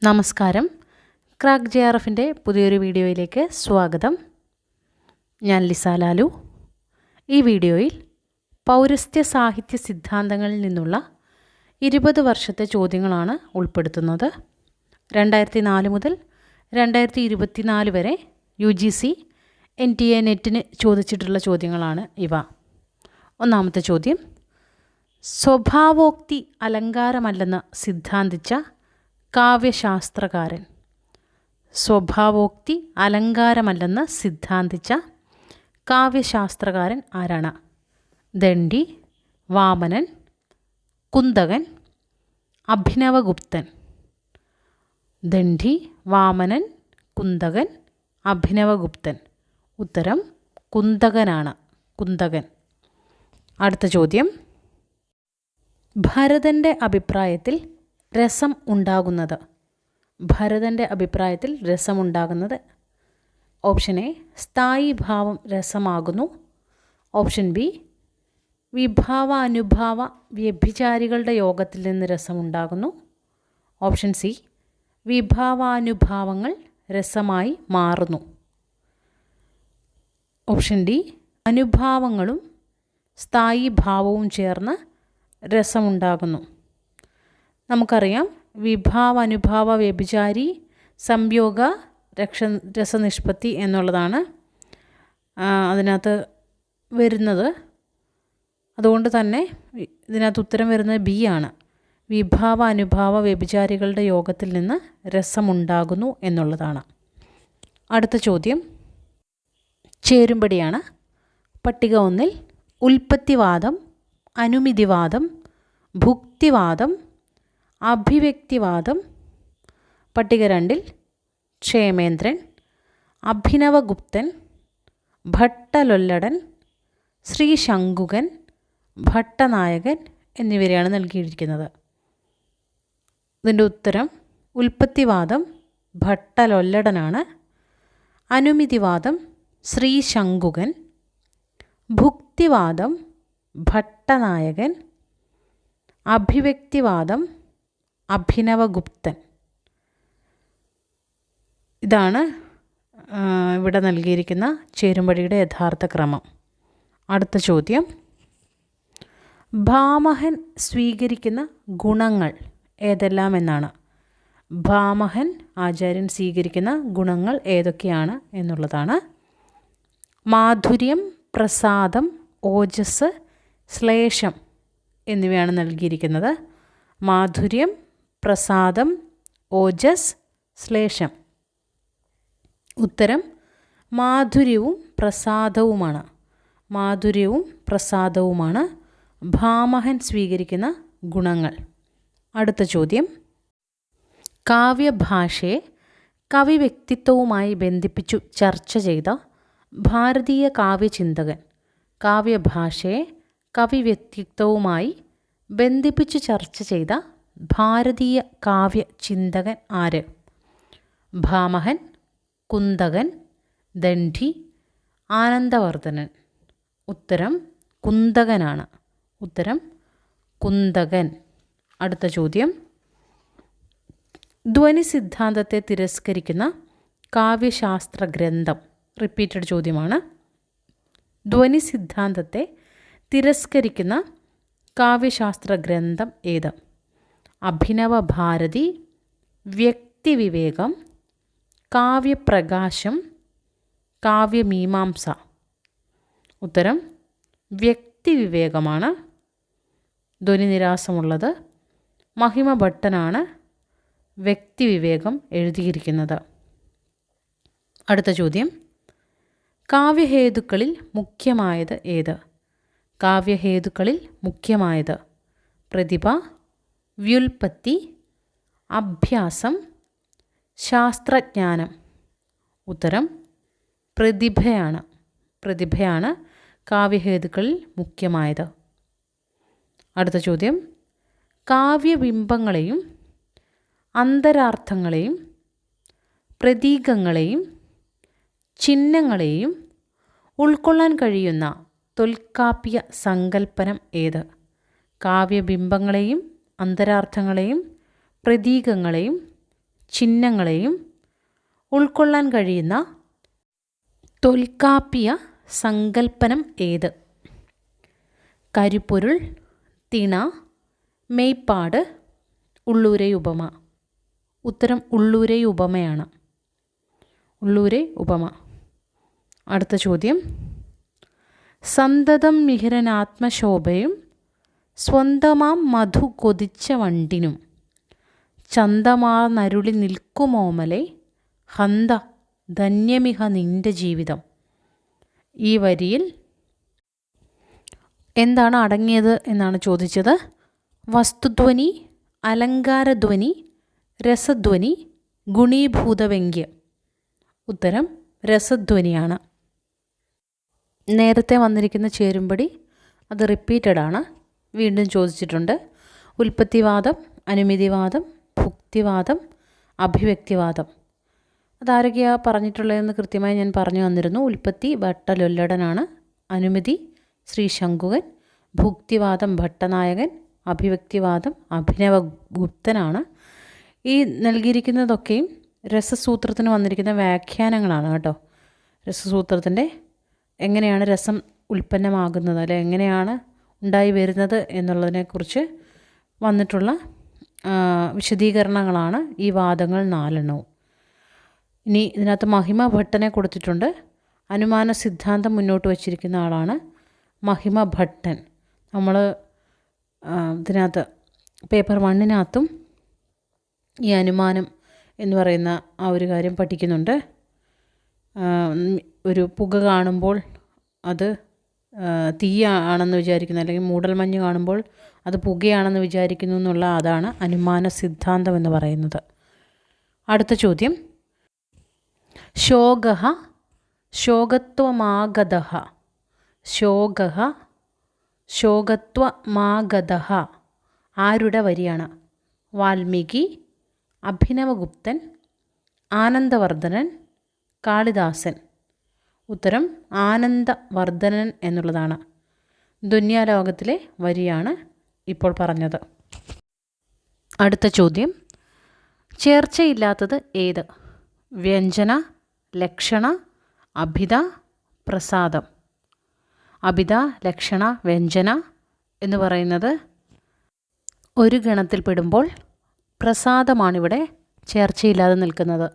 നമസ്കാരം. ക്രാക്ക് JRFൻ്റെ പുതിയൊരു വീഡിയോയിലേക്ക് സ്വാഗതം. ഞാൻ ലിസ ലാലു. ഈ വീഡിയോയിൽ പൗരസ്ത്യ സാഹിത്യ സിദ്ധാന്തങ്ങളിൽ നിന്നുള്ള 20 വർഷത്തെ ചോദ്യങ്ങളാണ് ഉൾപ്പെടുത്തുന്നത്. 2004 മുതൽ 2024 വരെ UGC NTA നെറ്റിന് ചോദിച്ചിട്ടുള്ള ചോദ്യങ്ങളാണ് ഇവ. ഒന്നാമത്തെ ചോദ്യം: സ്വഭാവോക്തി അലങ്കാരമല്ലെന്ന് സിദ്ധാന്തിച്ച കാവ്യശാസ്ത്രകാരൻ. സ്വഭാവോക്തി അലങ്കാരമല്ലെന്ന് സിദ്ധാന്തിച്ച കാവ്യശാസ്ത്രകാരൻ ആരാണ്? ദണ്ഡി, വാമനൻ, കുന്തകൻ, അഭിനവഗുപ്തൻ. ദണ്ഡി, വാമനൻ, കുന്തകൻ, അഭിനവഗുപ്തൻ. ഉത്തരം കുന്തകനാണ്. കുന്തകൻ. അടുത്ത ചോദ്യം: ഭരതൻ്റെ അഭിപ്രായത്തിൽ രസം ഉണ്ടാകുന്നത്. ഭരതൻ്റെ അഭിപ്രായത്തിൽ രസമുണ്ടാകുന്നത് ഓപ്ഷൻ എ സ്ഥായി ഭാവം രസമാകുന്നു. ഓപ്ഷൻ ബി വിഭാവാനുഭാവ വ്യഭിചാരികളുടെ യോഗത്തിൽ നിന്ന് രസമുണ്ടാകുന്നു. ഓപ്ഷൻ സി വിഭാവാനുഭാവങ്ങൾ രസമായി മാറുന്നു. ഓപ്ഷൻ ഡി അനുഭാവങ്ങളും സ്ഥായി ഭാവവും ചേർന്ന് രസമുണ്ടാകുന്നു. നമുക്കറിയാം വിഭാവാനുഭാവ വ്യഭിചാരി സംയോഗ രസനിഷ്പത്തി എന്നുള്ളതാണ് അതിനകത്ത് വരുന്നത്. അതുകൊണ്ട് തന്നെ ഇതിനകത്ത് ഉത്തരം വരുന്നത് ബി ആണ്. വിഭാവാനുഭാവ വ്യഭിചാരികളുടെ യോഗത്തിൽ നിന്ന് രസമുണ്ടാകുന്നു എന്നുള്ളതാണ്. അടുത്ത ചോദ്യം ചേരുംപടിയാണ്. പട്ടിക 1 ഉൽപ്പത്തിവാദം, അനുമിതിവാദം, ഭുക്തിവാദം, അഭിവ്യക്തിവാദം. പട്ടിക 2 ക്ഷേമേന്ദ്രൻ, അഭിനവഗുപ്തൻ, ഭട്ടലൊല്ലടൻ, ശ്രീശങ്കുകൻ, ഭട്ടനായകൻ എന്നിവരെയാണ് നൽകിയിരിക്കുന്നത്. ഇതിൻ്റെ ഉത്തരം ഉൽപ്പത്തിവാദം ഭട്ടലൊല്ലടനാണ്. അനുമിതിവാദം ശ്രീശങ്കുകൻ, ഭുക്തിവാദം ഭട്ടനായകൻ, അഭിവ്യക്തിവാദം അഭിനവഗുപ്തൻ. ഇതാണ് ഇവിടെ നൽകിയിരിക്കുന്ന ചേരുംപടിയുടെ യഥാർത്ഥ ക്രമം. അടുത്ത ചോദ്യം: ഭാമഹൻ സ്വീകരിക്കുന്ന ഗുണങ്ങൾ ഏതെല്ലാം എന്നാണ്. ഭാമഹൻ ആചാര്യൻ സ്വീകരിക്കുന്ന ഗുണങ്ങൾ ഏതൊക്കെയാണ് എന്നുള്ളതാണ്. മാധുര്യം, പ്രസാദം, ഓജസ്, ശ്ലേഷം എന്നിവയാണ് നൽകിയിരിക്കുന്നത്. മാധുര്യം, പ്രസാദം, ഓജസ്, ശ്ലേഷം. ഉത്തരം മാധുര്യവും പ്രസാദവുമാണ്. മാധുര്യവും പ്രസാദവുമാണ് ഭാമഹൻ സ്വീകരിക്കുന്ന ഗുണങ്ങൾ. അടുത്ത ചോദ്യം: കാവ്യഭാഷയെ കവി വ്യക്തിത്വവുമായി ബന്ധിപ്പിച്ചു ചർച്ച ചെയ്ത ഭാരതീയ കാവ്യചിന്തകൻ. കാവ്യഭാഷയെ കവി വ്യക്തിത്വവുമായി ബന്ധിപ്പിച്ചു ചർച്ച ചെയ്ത ഭാരതീയ കാവ്യചിന്തകൻ ആര്? ഭാമഹൻ, കുന്തകൻ, ദണ്ഡി, ആനന്ദവർദ്ധനൻ. ഉത്തരം കുന്തകനാണ്. ഉത്തരം കുന്തകൻ. അടുത്ത ചോദ്യം: ധ്വനി സിദ്ധാന്തത്തെ തിരസ്കരിക്കുന്ന കാവ്യശാസ്ത്ര ഗ്രന്ഥം. റിപ്പീറ്റഡ് ചോദ്യമാണ്. ധ്വനി സിദ്ധാന്തത്തെ തിരസ്കരിക്കുന്ന കാവ്യശാസ്ത്ര ഗ്രന്ഥം ഏത്? അഭിനവഭാരതി, വ്യക്തിവിവേകം, കാവ്യപ്രകാശം, കാവ്യമീമാംസ. ഉത്തരം വ്യക്തിവിവേകമാണ്. ധ്വനിനിരാസമുള്ളത് മഹിമഭട്ടനാണ് വ്യക്തിവിവേകം എഴുതിയിരിക്കുന്നത്. അടുത്ത ചോദ്യം: കാവ്യഹേതുക്കളിൽ മുഖ്യമായത് ഏത്? കാവ്യഹേതുക്കളിൽ മുഖ്യമായത് പ്രതിഭ, വ്യുൽപ്പത്തി, അഭ്യാസം, ശാസ്ത്രജ്ഞാനം. ഉത്തരം പ്രതിഭയാണ്. പ്രതിഭയാണ് കാവ്യഹേതുക്കളിൽ മുഖ്യമായത്. അടുത്ത ചോദ്യം: കാവ്യബിംബങ്ങളെയും അന്തരാർത്ഥങ്ങളെയും പ്രതീകങ്ങളെയും ചിഹ്നങ്ങളെയും ഉൾക്കൊള്ളാൻ കഴിയുന്ന തൊൽക്കാപ്യ സങ്കല്പനം ഏത്? കാവ്യബിംബങ്ങളെയും അന്തരാർത്ഥങ്ങളെയും പ്രതീകങ്ങളെയും ചിഹ്നങ്ങളെയും ഉൾക്കൊള്ളാൻ കഴിയുന്ന തൊൽക്കാപ്പിയ സങ്കല്പനം ഏത്? കരുപ്പൊരുൾ, തിണ, മെയ്പ്പാട്, ഉള്ളൂരെ ഉപമ. ഉത്തരം ഉള്ളൂരെ ഉപമയാണ്. ഉള്ളൂരെ ഉപമ. അടുത്ത ചോദ്യം. സന്തതം മിഹിരനാത്മശോഭയും സ്വന്തമാം മധു കൊതിച്ച വണ്ടിനും ചന്തമാർന്നരുളി നിൽക്കുമോമലെ ഹന്ത ധന്യമിഹ നിന്റെ ജീവിതം. ഈ വരിയിൽ എന്താണ് അടങ്ങിയത് എന്നാണ് ചോദിച്ചത്. വസ്തുധ്വനി, അലങ്കാരധ്വനി, രസധ്വനി, ഗുണീഭൂതവ്യംഗ്യം. ഉത്തരം രസധ്വനിയാണ്. നേരത്തെ വന്നിരിക്കുന്ന ചേരുംപടി അത് റിപ്പീറ്റഡ് ആണ്, വീണ്ടും ചോദിച്ചിട്ടുണ്ട്. ഉൽപ്പത്തിവാദം, അനുമതിവാദം, ഭുക്തിവാദം, അഭിവ്യക്തിവാദം. അതാരൊക്കെയാണ് പറഞ്ഞിട്ടുള്ളതെന്ന് കൃത്യമായി ഞാൻ പറഞ്ഞു വന്നിരുന്നു. ഉൽപ്പത്തി ഭട്ടലൊല്ലടനാണ്, അനുമതി ശ്രീ ശങ്കുകൻ, ഭുക്തിവാദം ഭട്ടനായകൻ, അഭിവ്യക്തിവാദം അഭിനവഗുപ്തനാണ്. ഈ നൽകിയിരിക്കുന്നതൊക്കെയും രസസൂത്രത്തിന് വന്നിരിക്കുന്ന വ്യാഖ്യാനങ്ങളാണ് കേട്ടോ. രസസൂത്രത്തിൻ്റെ എങ്ങനെയാണ് രസം ഉൽപ്പന്നമാകുന്നത്, അല്ലെ എങ്ങനെയാണ് ഉണ്ടായി വരുന്നത് എന്നുള്ളതിനെക്കുറിച്ച് വന്നിട്ടുള്ള വിശദീകരണങ്ങളാണ് ഈ വാദങ്ങൾ 4 ഇനി ഇതിനകത്ത് മഹിമ ഭട്ടനെ കൊടുത്തിട്ടുണ്ട്. അനുമാന സിദ്ധാന്തം മുന്നോട്ട് വച്ചിരിക്കുന്ന ആളാണ് മഹിമ ഭട്ടൻ. നമ്മൾ ഇതിനകത്ത് പേപ്പർ 1 ഈ അനുമാനം എന്ന് പറയുന്ന ആ ഒരു കാര്യം പഠിക്കുന്നുണ്ട്. ഒരു പുക കാണുമ്പോൾ അത് തീയാണെന്ന് വിചാരിക്കുന്നു, അല്ലെങ്കിൽ മൂടൽമഞ്ഞ് കാണുമ്പോൾ അത് പുകയാണെന്ന് വിചാരിക്കുന്നു എന്നുള്ള അതാണ് അനുമാന സിദ്ധാന്തം എന്ന് പറയുന്നത്. അടുത്ത ചോദ്യം. ശോകഃ ശോകത്വമാഗതഃ. ശോകഃ ശോകത്വമാഗതഃ ആരുടെ വരിയാണ്? വാൽമീകി, അഭിനവഗുപ്തൻ, ആനന്ദവർദ്ധനൻ, കാളിദാസൻ. ഉത്തരം ആനന്ദവർദ്ധനൻ എന്നുള്ളതാണ്. ധ്വന്യാലോകത്തിലെ വരിയാണ് ഇപ്പോൾ പറഞ്ഞത്. അടുത്ത ചോദ്യം. ചേർച്ചയില്ലാത്തത് ഏത്? വ്യഞ്ജന, ലക്ഷണ, അഭിധ, പ്രസാദം. അഭിധ, ലക്ഷണ, വ്യഞ്ജന എന്ന് പറയുന്നത് ഒരു ഗണത്തിൽപ്പെടുമ്പോൾ പ്രസാദമാണിവിടെ ചേർച്ചയില്ലാതെ നിൽക്കുന്നത്.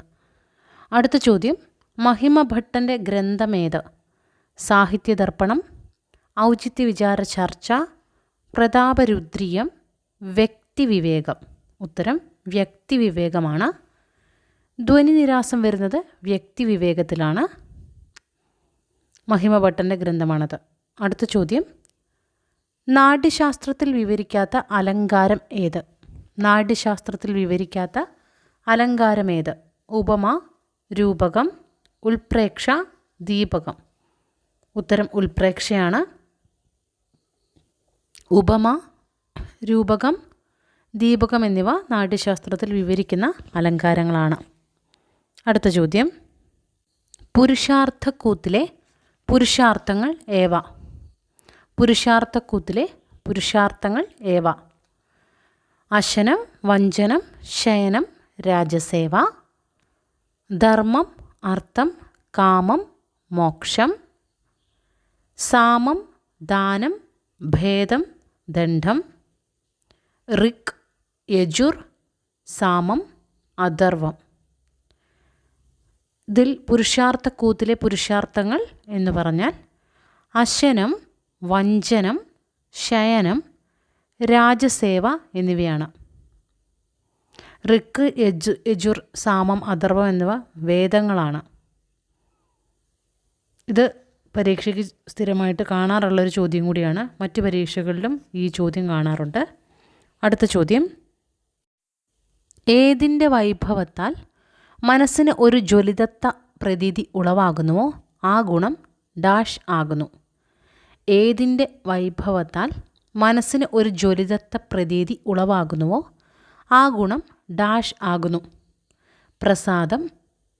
അടുത്ത ചോദ്യം. മഹിമഭട്ടൻ്റെ ഗ്രന്ഥമേത്? സാഹിത്യദർപ്പണം, ഔചിത്യവിചാര ചർച്ച, പ്രതാപരുദ്രീയം, വ്യക്തിവിവേകം. ഉത്തരം വ്യക്തിവിവേകമാണ്. ധ്വനിനിരാസം വരുന്നത് വ്യക്തിവിവേകത്തിലാണ്. മഹിമഭട്ടൻ്റെ ഗ്രന്ഥമാണത്. അടുത്ത ചോദ്യം. നാട്യശാസ്ത്രത്തിൽ വിവരിക്കാത്ത അലങ്കാരം ഏത്? നാട്യശാസ്ത്രത്തിൽ വിവരിക്കാത്ത അലങ്കാരം ഏത്? ഉപമ, രൂപകം, ഉൽപ്രേക്ഷ, ദീപകം. ഉത്തരം ഉൽപ്രേക്ഷയാണ്. ഉപമ, രൂപകം, ദീപകം എന്നിവ നാട്യശാസ്ത്രത്തിൽ വിവരിക്കുന്ന അലങ്കാരങ്ങളാണ്. അടുത്ത ചോദ്യം. പുരുഷാർത്ഥക്കൂത്തിലെ പുരുഷാർത്ഥങ്ങൾ ഏവ? പുരുഷാർത്ഥക്കൂത്തിലെ പുരുഷാർത്ഥങ്ങൾ ഏവ? അശനം, വഞ്ചനം, ശയനം, രാജസേവ, ധർമ്മം, അർത്ഥം, കാമം, മോക്ഷം, സാമം, ദാനം, ഭേദം, ദണ്ഡം, ഋക്, യജുർ, സാമം, അഥർവം. ഇതിൽ പുരുഷാർത്ഥക്കൂത്തിലെ പുരുഷാർത്ഥങ്ങൾ എന്ന് പറഞ്ഞാൽ അശനം, വഞ്ചനം, ശയനം, രാജസേവ എന്നിവയാണ്. ഋക്ക്, യജുർ, സാമം, അഥർവം എന്നിവ വേദങ്ങളാണ്. ഇത് പരീക്ഷയ്ക്ക് സ്ഥിരമായിട്ട് കാണാറുള്ളൊരു ചോദ്യം കൂടിയാണ്. മറ്റ് പരീക്ഷകളിലും ഈ ചോദ്യം കാണാറുണ്ട്. അടുത്ത ചോദ്യം. ഏതിൻ്റെ വൈഭവത്താൽ മനസ്സിന് ഒരു ജ്വലിതത്ത പ്രതീതി ഉളവാകുന്നുവോ ആ ഗുണം ഡാഷ് ആകുന്നു? ഏതിൻ്റെ വൈഭവത്താൽ മനസ്സിന് ഒരു ജ്വലിതത്ത പ്രതീതി ഉളവാകുന്നുവോ ആ ഗുണം ഡാഷ് ആകുന്നു? പ്രസാദം,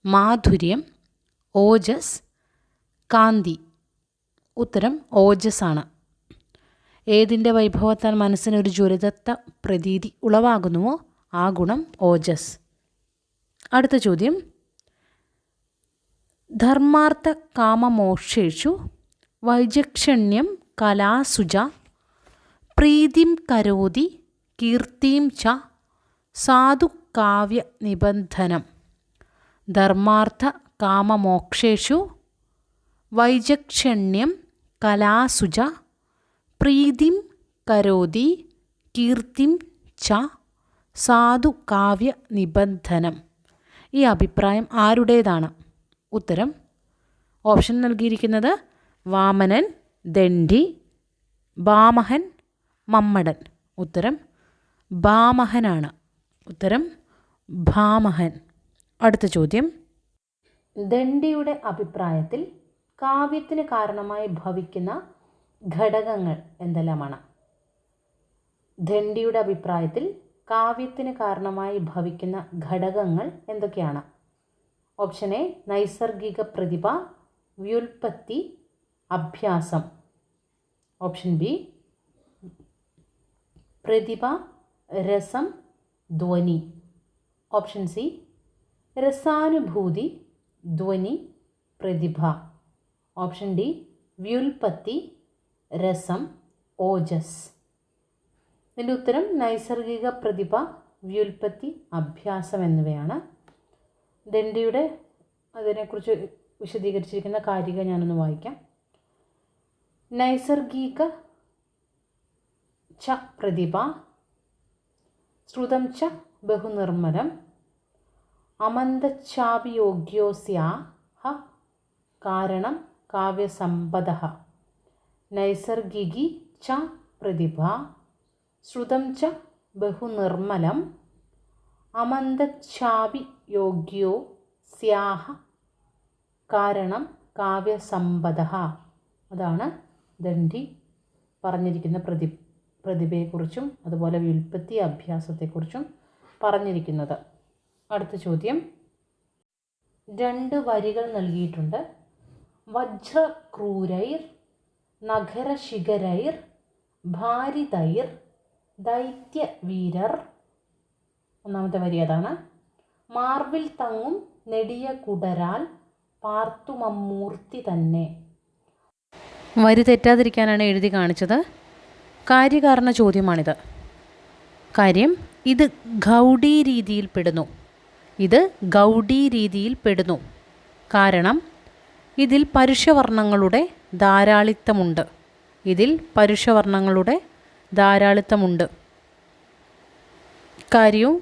മാധുര്യം, ഓജസ്, കാന്തി. ഉത്തരം ഓജസ് ആണ്. ഏതിൻ്റെ വൈഭവത്താൽ മനസ്സിന് ഒരു ജ്വലിതത്ത പ്രതീതി ഉളവാകുന്നുവോ ആ ഗുണം ഓജസ്. അടുത്ത ചോദ്യം, ധർമാർത്ഥ കാമമോക്ഷേഷു വൈചക്ഷണ്യം കലാസുജ പ്രീതിം കരോതി കീർത്തിം ച സാധു കാവ്യ നിബന്ധനം. ധർമാർത്ഥ കാമമോക്ഷേഷു വൈചക്ഷണ്യം കലാസുജ പ്രീതിം കരോതി കീർത്തിം ച സാധു കാവ്യ നിബന്ധനം. ഈ അഭിപ്രായം ആരുടേതാണ്? ഉത്തരം ഓപ്ഷൻ നൽകിയിരിക്കുന്നത് വാമനൻ, ദണ്ഡി, ഭാമഹൻ, മമ്മടൻ. ഉത്തരം ഭാമഹനാണ്. ഉത്തരം ഭാമഹൻ. അടുത്ത ചോദ്യം, ദണ്ഡിയുടെ അഭിപ്രായത്തിൽ കാവ്യത്തിന് കാരണമായി ഭവിക്കുന്ന ഘടകങ്ങൾ എന്തെല്ലാമാണ്? ദണ്ഡിയുടെ അഭിപ്രായത്തിൽ കാവ്യത്തിന് കാരണമായി ഭവിക്കുന്ന ഘടകങ്ങൾ എന്തൊക്കെയാണ്? ഓപ്ഷൻ എ നൈസർഗിക പ്രതിഭ, വ്യുൽപ്പത്തി, അഭ്യാസം. ഓപ്ഷൻ ബി പ്രതിഭ, രസം, ധ്വനി. ഓപ്ഷൻ സി രസാനുഭൂതി, ധ്വനി, പ്രതിഭ. ഓപ്ഷൻ ഡി വ്യുൽപ്പത്തി, രസം, ഓജസ്. ഇതിൻ്റെ ഉത്തരം നൈസർഗിക പ്രതിഭ, വ്യുൽപ്പത്തി, അഭ്യാസം എന്നിവയാണ്. ദണ്ഡിയുടെ അതിനെക്കുറിച്ച് വിശദീകരിച്ചിരിക്കുന്ന കാരിക ഞാനൊന്ന് വായിക്കാം. നൈസർഗിക ച പ്രതിഭ, ശ്രുതം ച ബഹുനിർമ്മലം, അമന്തച്ചാഭിയോഗ്യോസ്യാഹ കാരണം കാവ്യസമ്പദഃ. നൈസർഗികി ച പ്രതിഭ, ശ്രുതം ച ബഹുനിർമ്മലം, അമന്തച്ചാഭിയോഗ്യോ സ്യാഹ കാരണം കാവ്യസമ്പദഃ. അതാണ് ദണ്ഡി പറഞ്ഞിരിക്കുന്ന പ്രതിഭയെക്കുറിച്ചും അതുപോലെ വ്യുൽപ്പത്തി, അഭ്യാസത്തെക്കുറിച്ചും പറഞ്ഞിരിക്കുന്നത്. അടുത്ത ചോദ്യം, 2 വരികൾ നൽകിയിട്ടുണ്ട്. വജ്രക്രൂരൈർ നഗരശിഖരൈർ ഭാരിതൈർ ദൈത്യവീരർ. ഒന്നാമത്തെ വരി അതാണ്. മാർവിൽ തങ്ങും നെടിയ കുടരാൽ പാർത്തുമമ്മൂർത്തി തന്നെ. വരി തെറ്റാതിരിക്കാനാണ് എഴുതി കാണിച്ചത്. കാര്യകാരണ ചോദ്യമാണിത്. കാര്യം, ഇത് ഗൗഡി രീതിയിൽ പെടുന്നു. കാരണം ഇതിൽ പരുഷവർണ്ണങ്ങളുടെ ധാരാളിത്തമുണ്ട്. കാര്യവും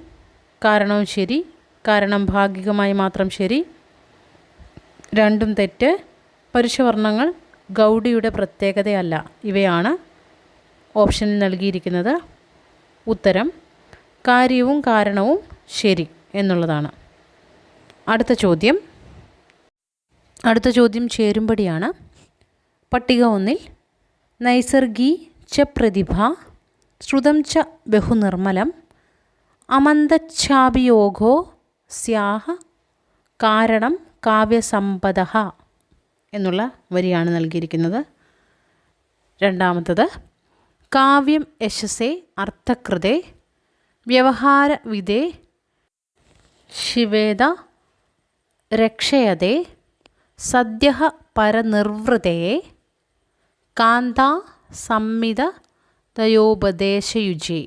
കാരണവും ശരി, കാരണം ഭാഗികമായി മാത്രം ശരി, രണ്ടും തെറ്റ്. പരുഷവർണ്ണങ്ങൾ ഗൗഡിയുടെ പ്രത്യേകതയല്ല. ഇവയാണ് ഓപ്ഷനിൽ നൽകിയിരിക്കുന്നത്. ഉത്തരം കാര്യവും കാരണവും ശരി എന്നുള്ളതാണ്. അടുത്ത ചോദ്യം ചേരുംപടിയാണ്. പട്ടിക 1 നൈസർഗീ ച പ്രതിഭ, ശ്രുതം ച ബഹുനിർമ്മലം, അമന്തച്ഛാഭിയോഗോ സ്യാഹ കാരണം കാവ്യസമ്പദഃ എന്നുള്ള വരിയാണ് നൽകിയിരിക്കുന്നത്. രണ്ടാമത്തത്, കാവ്യം യശസേ അർത്ഥകൃതേ വ്യവഹാരവിദേ ശിവേദ രക്ഷയതേ സദ്യഃ പരനിർവൃതയെ കാന്താ സംമിത തയോപദേശയുജേ.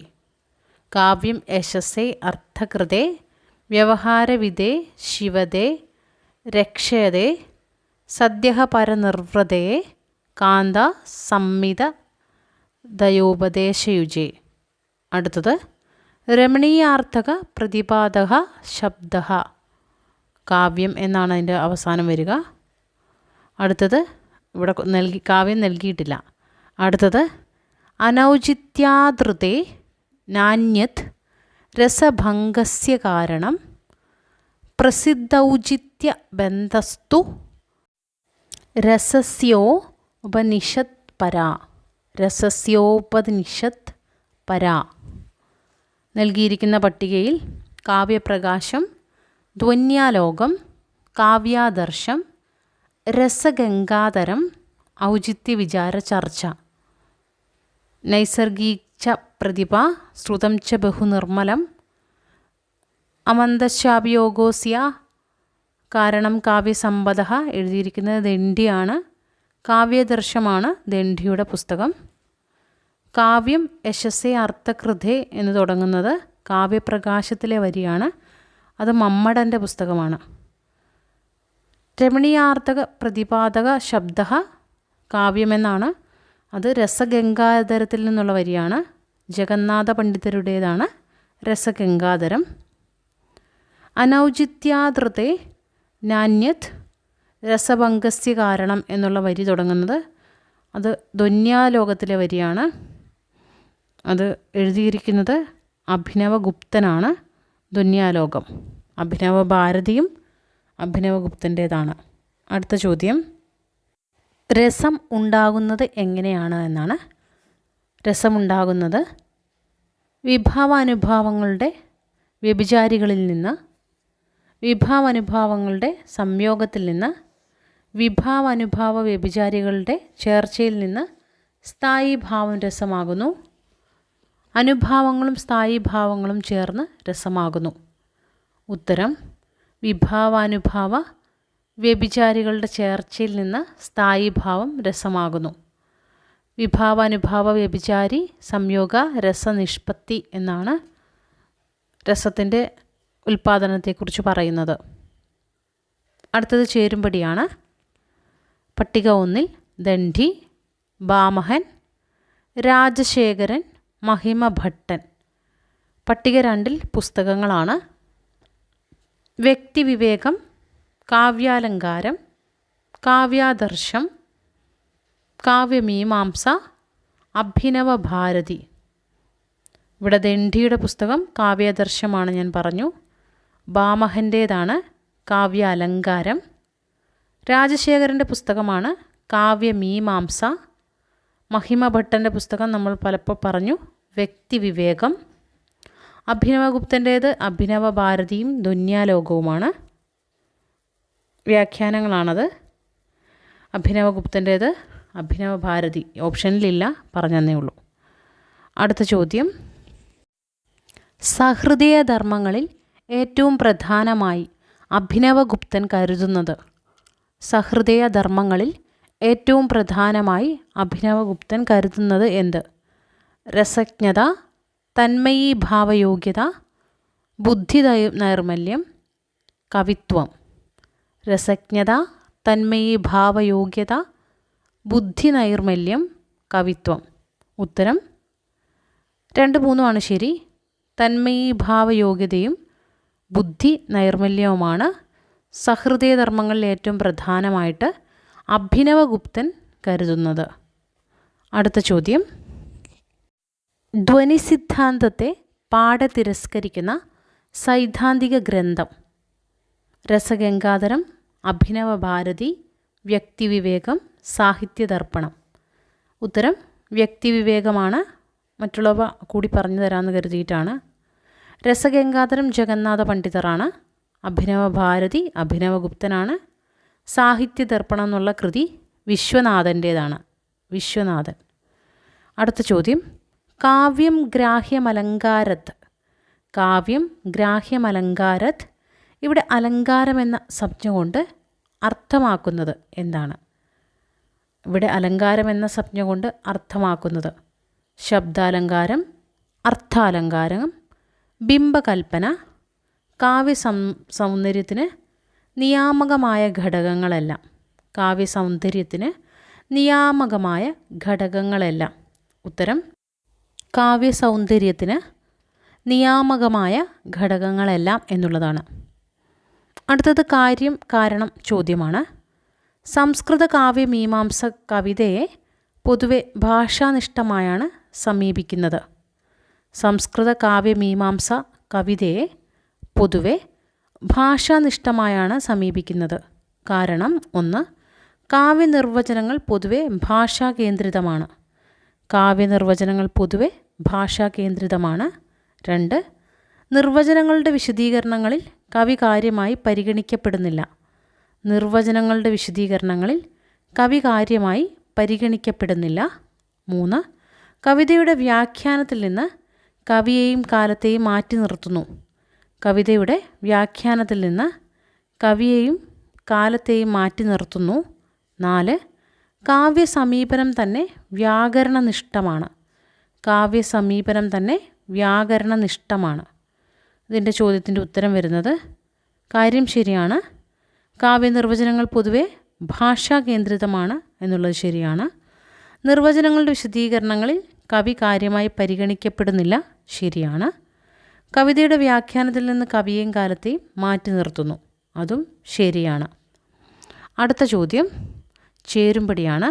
കാവ്യം യശസേ അർത്ഥകൃതേ വ്യവഹാരവിദേ ശിവദേ രക്ഷയതേ സദ്യഃ പരനിർവൃതയെ കാന്താ സംമിത ദയോപദേശയുജേ. അടുത്തത്, രമണീയാർത്ഥക പ്രതിപാദക ശബ്ദ. കാവ്യം എന്നാണ് അതിൻ്റെ അവസാനം വരിക. അടുത്തത് ഇവിടെ കാവ്യം നൽകിയിട്ടില്ല. അടുത്തത്, അനൗചിത്യാദൃതേ നാന്യത് രസഭംഗസ്യ കാരണം പ്രസിദ്ധൗചിത്യബന്ധസ്തു രസസ്യോപനിഷത് പരാ. നൽകിയിരിക്കുന്ന പട്ടികയിൽ കാവ്യപ്രകാശം, ധ്വന്യാലോകം, കാവ്യാദർശം, രസഗംഗാധരം, ഔചിത്യവിചാര ചർച്ച. നൈസർഗീച്ച പ്രതിഭ, ശ്രുതം ച ബഹുനിർമ്മലം, അമന്തശാഭിയോഗോസ്യ കാരണം കാവ്യസമ്പദ എഴുതിയിരിക്കുന്നത് ദണ്ഡിയാണ്. കാവ്യദർശമാണ് ദണ്ഡിയുടെ പുസ്തകം. കാവ്യം യശസ്സേ അർത്ഥകൃതേ എന്ന് തുടങ്ങുന്നത് കാവ്യപ്രകാശത്തിലെ വരിയാണ്. അത് മമ്മടൻ്റെ പുസ്തകമാണ്. രമണീയാർത്ഥക പ്രതിപാദക ശബ്ദ കാവ്യമെന്നാണ്. അത് രസഗംഗാധരത്തിൽ നിന്നുള്ള വരിയാണ്. ജഗന്നാഥ പണ്ഡിതരുടേതാണ് രസഗംഗാധരം. അനൗചിത്യാദൃതേ നാന്യത് രസഭംഗസ്യ കാരണം എന്നുള്ള വരി തുടങ്ങുന്നത് അത് ധ്വന്യാലോകത്തിലെ വരിയാണ്. അത് എഴുതിയിരിക്കുന്നത് അഭിനവഗുപ്തനാണ്. ധ്വന്യാലോകം അഭിനവ ഭാരതിയും അഭിനവഗുപ്തൻ്റേതാണ്. അടുത്ത ചോദ്യം, രസം ഉണ്ടാകുന്നത് എങ്ങനെയാണ് എന്നാണ്. രസമുണ്ടാകുന്നത് വിഭാവാനുഭാവങ്ങളുടെ വ്യഭിചാരികളിൽ നിന്ന്, വിഭാവാനുഭാവങ്ങളുടെ സംയോഗത്തിൽ നിന്ന്, വിഭാവാനുഭാവ വ്യഭിചാരികളുടെ ചേർച്ചയിൽ നിന്ന് സ്ഥായി ഭാവം രസമാകുന്നു. അനുഭാവങ്ങളും സ്ഥായി ഭാവങ്ങളും ചേർന്ന് രസമാകുന്നു. ഉത്തരം വിഭാവാനുഭാവ വ്യഭിചാരികളുടെ ചേർച്ചയിൽ നിന്ന് സ്ഥായി ഭാവം രസമാകുന്നു. വിഭാവാനുഭാവ വ്യഭിചാരി സംയോഗ രസനിഷ്പത്തി എന്നാണ് രസത്തിൻ്റെ ഉൽപ്പാദനത്തെക്കുറിച്ച് പറയുന്നത്. അടുത്തത് ചേരുംപടിയാണ്. പട്ടിക 1 ദണ്ഡി, ഭാമഹൻ, രാജശേഖരൻ, മഹിമഭട്ടൻ. പട്ടിക 2 പുസ്തകങ്ങളാണ്. വ്യക്തിവിവേകം, കാവ്യാലങ്കാരം, കാവ്യാദർശം, കാവ്യമീമാംസ, അഭിനവഭാരതി. ഇവിടെ ദണ്ഡിയുടെ പുസ്തകം കാവ്യാദർശമാണ്, ഞാൻ പറഞ്ഞു. ഭാമഹൻ്റേതാണ് കാവ്യാലങ്കാരം. രാജശേഖരൻ്റെ പുസ്തകമാണ് കാവ്യമീമാംസ. മഹിമഭട്ടൻ്റെ പുസ്തകം നമ്മൾ പലപ്പോൾ പറഞ്ഞു വ്യക്തിവിവേകം. അഭിനവഗുപ്തൻ്റേത് അഭിനവഭാരതിയും ധ്വന്യാലോകവുമാണ്. വ്യാഖ്യാനങ്ങളാണത്. അഭിനവഗുപ്തൻ്റേത് അഭിനവഭാരതി. ഓപ്ഷനിലില്ല, പറഞ്ഞതന്നേ ഉള്ളൂ. അടുത്ത ചോദ്യം, സഹൃദയധർമ്മങ്ങളിൽ ഏറ്റവും പ്രധാനമായി അഭിനവഗുപ്തൻ കരുതുന്നത്. സഹൃദയധർമ്മങ്ങളിൽ ഏറ്റവും പ്രധാനമായി അഭിനവഗുപ്തൻ കരുതുന്നത് എന്ത്? രസജ്ഞത, തന്മയീഭാവയോഗ്യത, ബുദ്ധി നൈർമല്യം, കവിത്വം. രസജ്ഞത, തന്മയീഭാവയോഗ്യത, ബുദ്ധി നൈർമല്യം, കവിത്വം. ഉത്തരം 2, 3 ശരി. തന്മയീഭാവയോഗ്യതയും ബുദ്ധി നൈർമല്യവുമാണ് സഹൃദയധർമ്മങ്ങളിൽ ഏറ്റവും പ്രധാനമായിട്ട് അഭിനവഗുപ്തൻ കരുതുന്നത്. അടുത്ത ചോദ്യം, ധ്വനിസിദ്ധാന്തത്തെ പാടെ തിരസ്കരിക്കുന്ന സൈദ്ധാന്തിക ഗ്രന്ഥം. രസഗംഗാധരം, അഭിനവഭാരതി, വ്യക്തിവിവേകം, സാഹിത്യദർപ്പണം. ഉത്തരം വ്യക്തിവിവേകമാണ്. മറ്റുള്ളവ കൂടി പറഞ്ഞു തരാമെന്ന് കരുതിയിട്ടാണ്. രസഗംഗാധരം ജഗന്നാഥ പണ്ഡിതറാണ്. അഭിനവഭാരതി അഭിനവഗുപ്തനാണ്. സാഹിത്യദർപ്പണം എന്നുള്ള കൃതി വിശ്വനാഥൻ്റേതാണ്. വിശ്വനാഥൻ. അടുത്ത ചോദ്യം, കാവ്യം ഗ്രാഹ്യമലങ്കാരത്. കാവ്യം ഗ്രാഹ്യമലങ്കാരത്. ഇവിടെ അലങ്കാരം എന്ന സംജ്ഞ കൊണ്ട് അർത്ഥമാക്കുന്നത് എന്താണ്? ഇവിടെ അലങ്കാരം എന്ന സംജ്ഞ കൊണ്ട് അർത്ഥമാക്കുന്നത് ശബ്ദാലങ്കാരം, അർത്ഥാലങ്കാരം, ബിംബകൽപ്പന, സൗന്ദര്യത്തിന് നിയാമകമായ ഘടകങ്ങളെല്ലാം. കാവ്യസൗന്ദര്യത്തിന് നിയാമകമായ ഘടകങ്ങളെല്ലാം. ഉത്തരം കാവ്യസൗന്ദര്യത്തിന് നിയാമകമായ ഘടകങ്ങളെല്ലാം എന്നുള്ളതാണ്. അടുത്തത് കാര്യം കാരണം ചോദ്യമാണ്. സംസ്കൃത കാവ്യമീമാംസ കവിതയെ പൊതുവെ ഭാഷാനിഷ്ഠമായാണ് സമീപിക്കുന്നത്. സംസ്കൃത കാവ്യമീമാംസ കവിതയെ പൊതുവെ ഭാഷാനിഷ്ഠമായാണ് സമീപിക്കുന്നത്. കാരണം 1, കാവ്യനിർവചനങ്ങൾ പൊതുവെ ഭാഷാകേന്ദ്രിതമാണ്. കാവ്യനിർവചനങ്ങൾ പൊതുവെ ഭാഷാകേന്ദ്രിതമാണ്. 2, നിർവചനങ്ങളുടെ വിശദീകരണങ്ങളിൽ കവി കാര്യമായി പരിഗണിക്കപ്പെടുന്നില്ല. നിർവചനങ്ങളുടെ വിശദീകരണങ്ങളിൽ കവി കാര്യമായി പരിഗണിക്കപ്പെടുന്നില്ല. 3, കവിതയുടെ വ്യാഖ്യാനത്തിൽ നിന്ന് കവിയെയും കാലത്തെയും മാറ്റി നിർത്തുന്നു. കവിതയുടെ വ്യാഖ്യാനത്തിൽ നിന്ന് കവിയെയും കാലത്തെയും മാറ്റി നിർത്തുന്നു. 4. കാവ്യസമീപനം തന്നെ വ്യാകരണനിഷ്ഠമാണ്. കാവ്യസമീപനം തന്നെ വ്യാകരണനിഷ്ഠമാണ്. ഇതിൻ്റെ ചോദ്യത്തിൻ്റെ ഉത്തരം വരുന്നത് കാര്യം ശരിയാണ്. കാവ്യനിർവചനങ്ങൾ പൊതുവെ ഭാഷാകേന്ദ്രിതമാണ് എന്നുള്ളത് ശരിയാണ്. നിർവചനങ്ങളുടെ വിശദീകരണങ്ങളിൽ കവി കാര്യമായി പരിഗണിക്കപ്പെടുന്നില്ല, ശരിയാണ്. കവിതയുടെ വ്യാഖ്യാനത്തിൽ നിന്ന് കവിയെയും കാലത്തെയും മാറ്റി നിർത്തുന്നു, അതും ശരിയാണ്. അടുത്ത ചോദ്യം ചേരുംപടിയാണ്.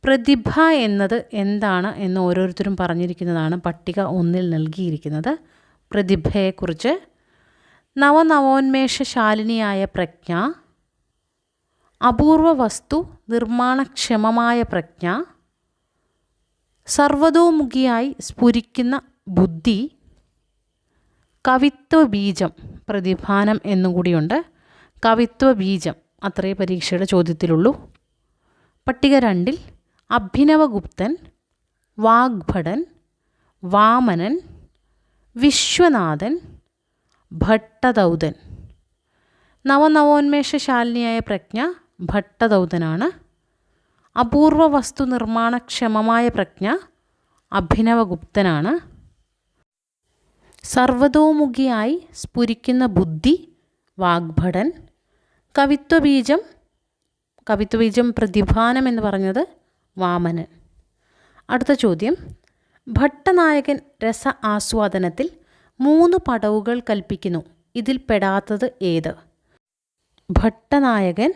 പ്രതിഭ എന്നത് എന്താണ് എന്ന് ഓരോരുത്തരും പറഞ്ഞിരിക്കുന്നതാണ് പട്ടിക 1 നൽകിയിരിക്കുന്നത്. പ്രതിഭയെക്കുറിച്ച് നവനവോന്മേഷശാലിനിയായ പ്രജ്ഞ, അപൂർവ വസ്തു നിർമ്മാണക്ഷമമായ പ്രജ്ഞ, സർവതോമുഖിയായി സ്ഫുരിക്കുന്ന ബുദ്ധി, കവിത്വബീജം, പ്രതിഭാനം എന്നും കൂടിയുണ്ട്. കവിത്വബീജം അത്രേ പരീക്ഷയുടെ ചോദ്യത്തിലുള്ളൂ. പട്ടിക 2 അഭിനവഗുപ്തൻ, വാഗ്ഭടൻ, വാമനൻ, വിശ്വനാഥൻ, ഭട്ടദൗതൻ. നവനവോന്മേഷശാലിനിയായ പ്രജ്ഞ ഭട്ടദൗതനാണ്. അപൂർവ വസ്തു നിർമ്മാണക്ഷമമായ പ്രജ്ഞ അഭിനവഗുപ്തനാണ്. സർവതോമുഖിയായി സ്ഫുരിക്കുന്ന ബുദ്ധി വാഗ്ഭടൻ. കവിത്വബീജം പ്രതിഭാനം എന്ന് പറഞ്ഞത് വാമനൻ. അടുത്ത ചോദ്യം, ഭട്ടനായകൻ രസ ആസ്വാദനത്തിൽ 3 പടവുകൾ കൽപ്പിക്കുന്നു, ഇതിൽ പെടാത്തത് ഏത്? ഭട്ടനായകൻ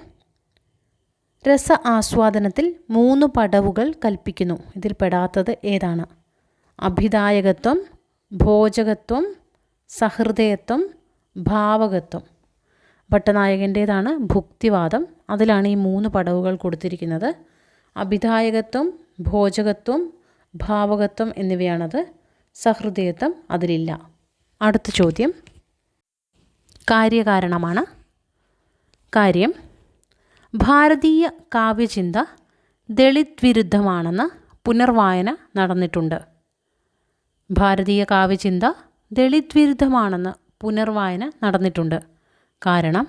രസ ആസ്വാദനത്തിൽ 3 പടവുകൾ കൽപ്പിക്കുന്നു, ഇതിൽ പെടാത്തത് ഏതാണ്? അഭിദായകത്വം, ഭോജകത്വം, സഹൃദയത്വം, ഭാവകത്വം. ഭട്ടനായകൻ്റേതാണ് ഭുക്തിവാദം. അതിലാണ് ഈ 3 പടവുകൾ കൊടുത്തിരിക്കുന്നത്. അഭിദായകത്വം, ഭോജകത്വം, ഭാവകത്വം എന്നിവയാണത്. സഹൃദയത്വം അതിലില്ല. അടുത്ത ചോദ്യം കാര്യകാരണമാണ്. കാര്യം, ഭാരതീയ കാവ്യചിന്ത ദളിത് വിരുദ്ധമാണെന്ന് പുനർവായന നടന്നിട്ടുണ്ട്. ഭാരതീയ കാവ്യചിന്ത ദളിത് വിരുദ്ധമാണെന്ന് പുനർവായന നടന്നിട്ടുണ്ട്. കാരണം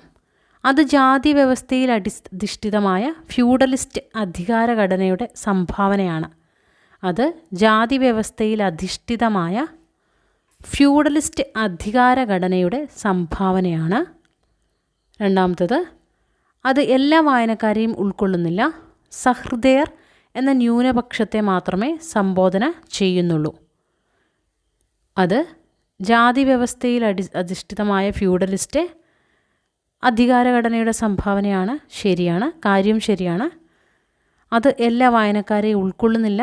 അത് ജാതി വ്യവസ്ഥയിൽ അധിഷ്ഠിതമായ ഫ്യൂഡലിസ്റ്റ് അധികാരഘടനയുടെ സംഭാവനയാണ്. അത് ജാതി വ്യവസ്ഥയിൽ അധിഷ്ഠിതമായ ഫ്യൂഡലിസ്റ്റ് അധികാരഘടനയുടെ സംഭാവനയാണ്. രണ്ടാമത്തത്, അത് എല്ലാ വായനക്കാരെയും ഉൾക്കൊള്ളുന്നില്ല. സഹൃദയർ എന്ന ന്യൂനപക്ഷത്തെ മാത്രമേ സംബോധന ചെയ്യുന്നുള്ളൂ. അത് ജാതി വ്യവസ്ഥയിൽ അധിഷ്ഠിതമായ ഫ്യൂഡലിസ്റ്റ് അധികാരഘടനയുടെ സംഭാവനയാണ്, ശരിയാണ്. കാര്യം ശരിയാണ്. അത് എല്ലാ വായനക്കാരെയും ഉൾക്കൊള്ളുന്നില്ല.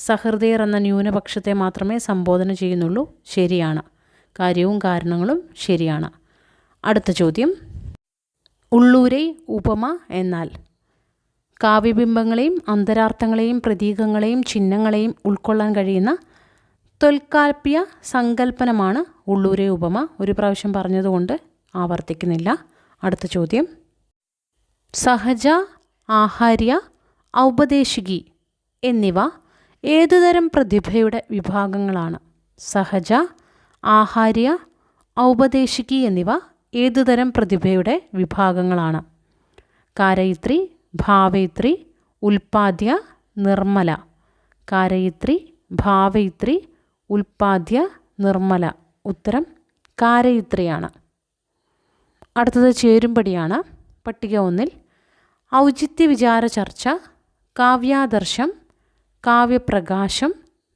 സഹൃദയർ എന്ന ന്യൂനപക്ഷത്തെ മാത്രമേ സംബോധന ചെയ്യുന്നുള്ളൂ, ശരിയാണ്. കാര്യവും കാരണങ്ങളും ശരിയാണ്. അടുത്ത ചോദ്യം, ഉള്ളൂരെ ഉപമ എന്നാൽ? കാവ്യബിംബങ്ങളെയും അന്തരാർത്ഥങ്ങളെയും പ്രതീകങ്ങളെയും ചിഹ്നങ്ങളെയും ഉൾക്കൊള്ളാൻ കഴിയുന്ന തൊൽക്കാൽപ്യ സങ്കല്പനമാണ് ഉള്ളൂരെ ഉപമ. ഒരു പ്രാവശ്യം പറഞ്ഞതുകൊണ്ട് ആവർത്തിക്കുന്നില്ല. അടുത്ത ചോദ്യം, സഹജ, ആഹാര്യ, ഔപദേശികി എന്നിവ ഏതുതരം പ്രതിഭയുടെ വിഭാഗങ്ങളാണ്? സഹജ, ആഹാര്യ, ഔപദേശികി എന്നിവ ഏതുതരം പ്രതിഭയുടെ വിഭാഗങ്ങളാണ്? കാരയിത്രി, ഭാവയിത്രി, ഉൽപാദ്യ, നിർമ്മല. കാരയിത്രി, ഭാവയിത്രി, ഉൽപാദ്യ, നിർമ്മല. ഉത്തരം കാരയിത്രിയാണ്. അടുത്തത് ചേരുംപടിയാണ്. പട്ടിക 1 ഔചിത്യ വിചാര ചർച്ച, കാവ്യാദർശം, കാവ്യപ്രകാശം,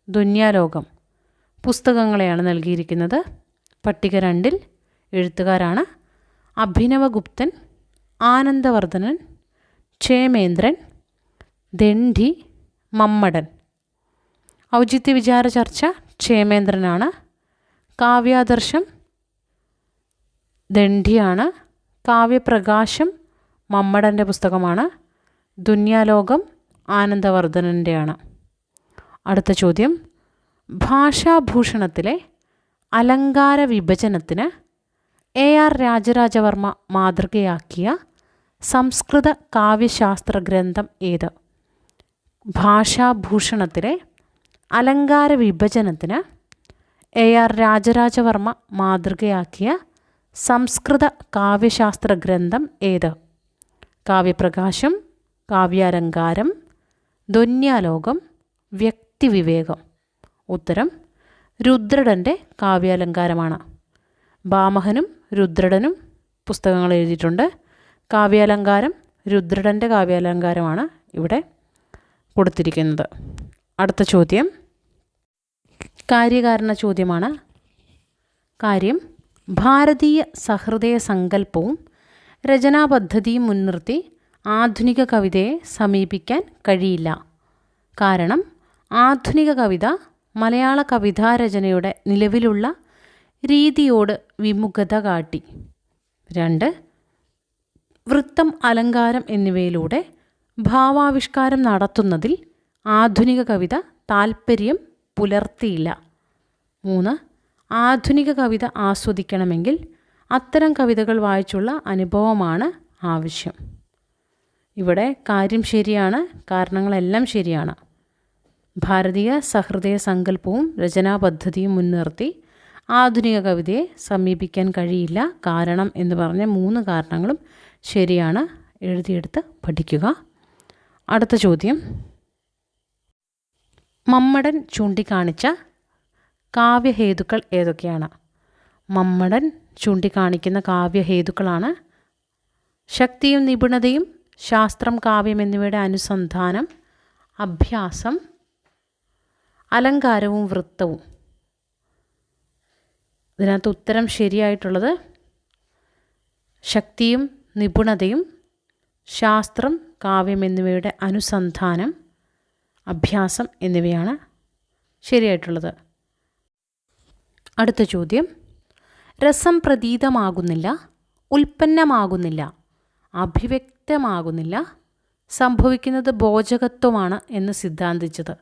ദുന്യാലോകം പുസ്തകങ്ങളെയാണ് നൽകിയിരിക്കുന്നത്. പട്ടിക 2 എഴുത്തുകാരാണ് അഭിനവഗുപ്തൻ, ആനന്ദവർദ്ധനൻ, ക്ഷേമേന്ദ്രൻ, ദണ്ഡി, മമ്മടൻ. ഔചിത്യ വിചാര ചർച്ച ക്ഷേമേന്ദ്രനാണ്. കാവ്യാദർശം ദണ്ഡിയാണ്. കാവ്യപ്രകാശം മമ്മടൻ്റെ പുസ്തകമാണ്. ദുന്യാലോകം ആനന്ദവർദ്ധനൻ്റെയാണ്. അടുത്ത ചോദ്യം, ഭാഷാഭൂഷണത്തിലെ അലങ്കാര വിഭജനത്തിന് AR രാജരാജവർമ്മ മാതൃകയാക്കിയ സംസ്കൃത കാവ്യശാസ്ത്ര ഗ്രന്ഥം ഏത്? ഭാഷാഭൂഷണത്തിലെ അലങ്കാര വിഭജനത്തിന് AR രാജരാജവർമ്മ മാതൃകയാക്കിയ സംസ്കൃത കാവ്യശാസ്ത്ര ഗ്രന്ഥം ഏത്? കാവ്യപ്രകാശം, കാവ്യാലങ്കാരം, ധ്വന്യാലോകം, വ്യക്തിവിവേകം. ഉത്തരം രുദ്രടൻ്റെ കാവ്യാലങ്കാരമാണ്. ഭാമഹനും രുദ്രടനും പുസ്തകങ്ങൾ എഴുതിയിട്ടുണ്ട്. കാവ്യാലങ്കാരം രുദ്രടൻ്റെ കാവ്യാലങ്കാരമാണ് ഇവിടെ കൊടുത്തിരിക്കുന്നത്. അടുത്ത ചോദ്യം കാര്യകാരണ ചോദ്യമാണ്. കാര്യം: ഭാരതീയ സഹൃദയ സങ്കല്പവും രചനാപദ്ധതിയും മുൻനിർത്തി ആധുനിക കവിതയെ സമീപിക്കാൻ കഴിയില്ല. കാരണം ആധുനിക കവിത മലയാള കവിതാരചനയുടെ നിലവിലുള്ള രീതിയോട് വിമുഖത കാട്ടി. 2. വൃത്തം, അലങ്കാരം എന്നിവയിലൂടെ ഭാവാവിഷ്കാരം നടത്തുന്നതിൽ ആധുനിക കവിത താൽപ്പര്യം പുലർത്തിയില്ല. 3. ആധുനിക കവിത ആസ്വദിക്കണമെങ്കിൽ അത്തരം കവിതകൾ വായിച്ചുള്ള അനുഭവമാണ് ആവശ്യം. ഇവിടെ കാര്യം ശരിയാണ്, കാരണങ്ങളെല്ലാം ശരിയാണ്. ഭാരതീയ സഹൃദയ സങ്കല്പവും രചനാപദ്ധതിയും മുൻനിർത്തി ആധുനിക കവിതയെ സമീപിക്കാൻ കഴിയില്ല. കാരണം എന്ന് പറഞ്ഞ 3 കാരണങ്ങളും ശരിയാണ്. എഴുതിയെടുത്ത് പഠിക്കുക. അടുത്ത ചോദ്യം: മമ്മടൻ ചൂണ്ടിക്കാണിച്ച കാവ്യഹേതുക്കൾ ഏതൊക്കെയാണ്? മമ്മടൻ ചൂണ്ടിക്കാണിക്കുന്ന കാവ്യഹേതുക്കളാണ് ശക്തിയും നിപുണതയും, ശാസ്ത്രം, കാവ്യം എന്നിവയുടെ അനുസന്ധാനം, അഭ്യാസം, അലങ്കാരവും വൃത്തവും. ഇതിനകത്ത് ഉത്തരം ശരിയായിട്ടുള്ളത് ശക്തിയും നിപുണതയും, ശാസ്ത്രം, കാവ്യം എന്നിവയുടെ അനുസന്ധാനം, അഭ്യാസം എന്നിവയാണ് ശരിയായിട്ടുള്ളത്. അടുത്ത ചോദ്യം: രസം പ്രതീതമാകുന്നില്ല, ഉൽപ്പന്നമാകുന്നില്ല, അഭിവ്യക്തമാകുന്നില്ല, സംഭവിക്കുന്നത് ബോധകത്വമാണ് എന്ന് സിദ്ധാന്തിച്ചത്.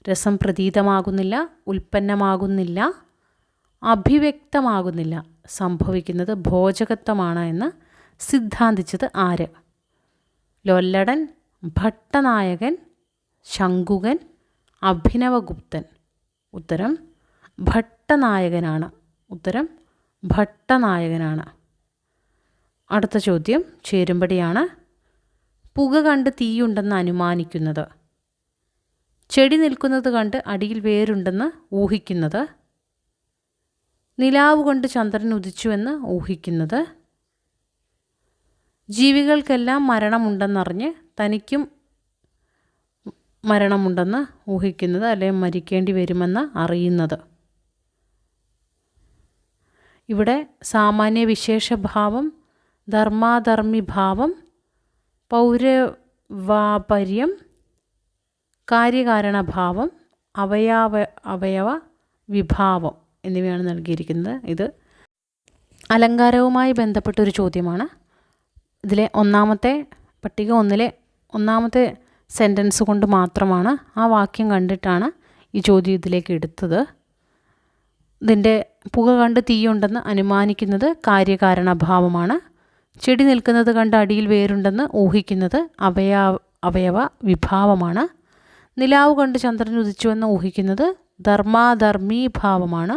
രസം പ്രതീതമാകുന്നില്ല, ഉൽപ്പന്നമാകുന്നില്ല, അഭിവ്യക്തമാകുന്നില്ല, സംഭവിക്കുന്നത് ഭോജകത്വമാണ് എന്ന് സിദ്ധാന്തിച്ചത് ആര്? ലൊല്ലടൻ, ഭട്ടനായകൻ, ശങ്കുകൻ, അഭിനവഗുപ്തൻ. ഉത്തരം ഭട്ടനായകനാണ്. ഉത്തരം ഭട്ടനായകനാണ്. അടുത്ത ചോദ്യം ചേരുംപടിയാണ്. പുക കണ്ട് തീയുണ്ടെന്ന് അനുമാനിക്കുന്നത്, ചെടി നിൽക്കുന്നത് കണ്ട് അടിയിൽ വേരുണ്ടെന്ന് ഊഹിക്കുന്നത്, നിലാവ് കൊണ്ട് ചന്ദ്രൻ ഉദിച്ചുവെന്ന് ഊഹിക്കുന്നത്, ജീവികൾക്കെല്ലാം മരണമുണ്ടെന്നറിഞ്ഞ് തനിക്കും മരണമുണ്ടെന്ന് ഊഹിക്കുന്നത്, അല്ലെങ്കിൽ മരിക്കേണ്ടി വരുമെന്ന് അറിയുന്നത്. ഇവിടെ സാമാന്യ വിശേഷഭാവം, ധർമാധർമ്മിഭാവം, പൗരവാപര്യം, കാര്യകാരണഭാവം, അവയവ വിഭാവം എന്നിവയാണ് നൽകിയിരിക്കുന്നത്. ഇത് അലങ്കാരവുമായി ബന്ധപ്പെട്ടൊരു ചോദ്യമാണ്. ഇതിലെ പട്ടിക 1 ഒന്നാമത്തെ സെൻറ്റൻസ് കൊണ്ട് മാത്രമാണ്, ആ വാക്യം കണ്ടിട്ടാണ് ഈ ചോദ്യം ഇതിലേക്ക് എടുത്തത്. ഇതിൻ്റെ പുക കണ്ട് തീയുണ്ടെന്ന് അനുമാനിക്കുന്നത് കാര്യകാരണഭാവമാണ്. ചെടി നിൽക്കുന്നത് കണ്ട് അടിയിൽ വേരുണ്ടെന്ന് ഊഹിക്കുന്നത് അവയവ വിഭാവമാണ്. നിലാവ് കണ്ട് ചന്ദ്രൻ ഉദിച്ചുവെന്ന് ഊഹിക്കുന്നത് ധർമാധർമ്മീഭാവമാണ്.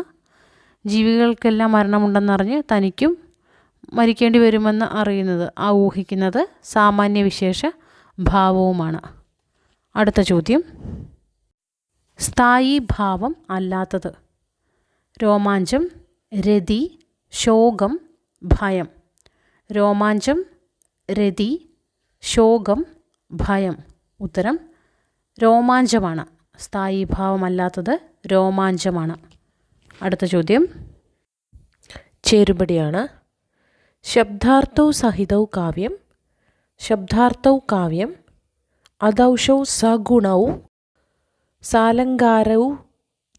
ജീവികൾക്കെല്ലാം മരണമുണ്ടെന്നറിഞ്ഞ് തനിക്കും മരിക്കേണ്ടി വരുമെന്ന് അറിയുന്നത്, ആ ഊഹിക്കുന്നത് സാമാന്യവിശേഷ ഭാവവുമാണ്. അടുത്ത ചോദ്യം: സ്ഥായി ഭാവം അല്ലാത്തത്. രോമാഞ്ചം, രതി, ശോകം, ഭയം. രോമാഞ്ചം, രതി, ശോകം, ഭയം. ഉത്തരം രോമാഞ്ചമാണ്. സ്ഥായി ഭാവമല്ലാത്തത് രോമാഞ്ചമാണ്. അടുത്ത ചോദ്യം ചേരുപടിയാണ്. ശബ്ദാർത്ഥൗ സഹിതൗ കാവ്യം, ശബ്ദാർത്ഥൗ കാവ്യം, അദൗഷൗ സഗുണൗ, സാലങ്കാരൗ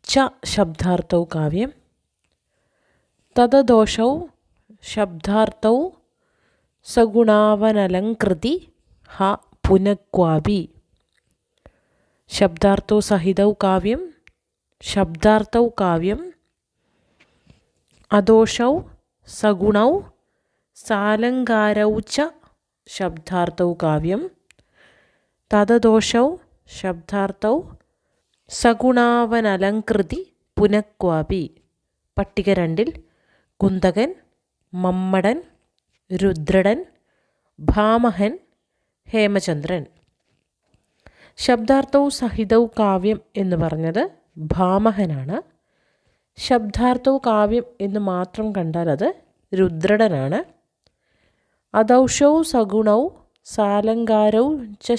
ച ശബ്ദാർത്ഥൗ കാവ്യം, തദദോഷൗ ശബ്ദാർത്ഥൗ സഗുണാവനലങ്കൃതി ഹ പുനഃക്വാപി. ശബ്ദാർത്ഥൗ സഹിതൗ കാവ്യം, ശബ്ദാർത്ഥൗ കാവ്യം, അദോഷൗ സഗുണൗ സാലങ്കാരൗ ച ശബ്ദാർത്ഥൗ കാവ്യം, തദദോഷൗ ശബ്ദാർത്ഥൗ സഗുണാവനലങ്കൃതി പുനഃക്വാപി. പട്ടിക 2 കുന്തകൻ, മമ്മടൻ, രുദ്രടൻ, ഭാമഹൻ, ഹേമചന്ദ്രൻ. ശബ്ദാർത്ഥവും സഹിതവും കാവ്യം എന്ന് പറഞ്ഞത് ഭാമഹനാണ്. ശബ്ദാർത്ഥവും കാവ്യം എന്ന് മാത്രം കണ്ടാൽ അത് രുദ്രടനാണ്. അദൗഷവും സഗുണവും സാലങ്കാരവും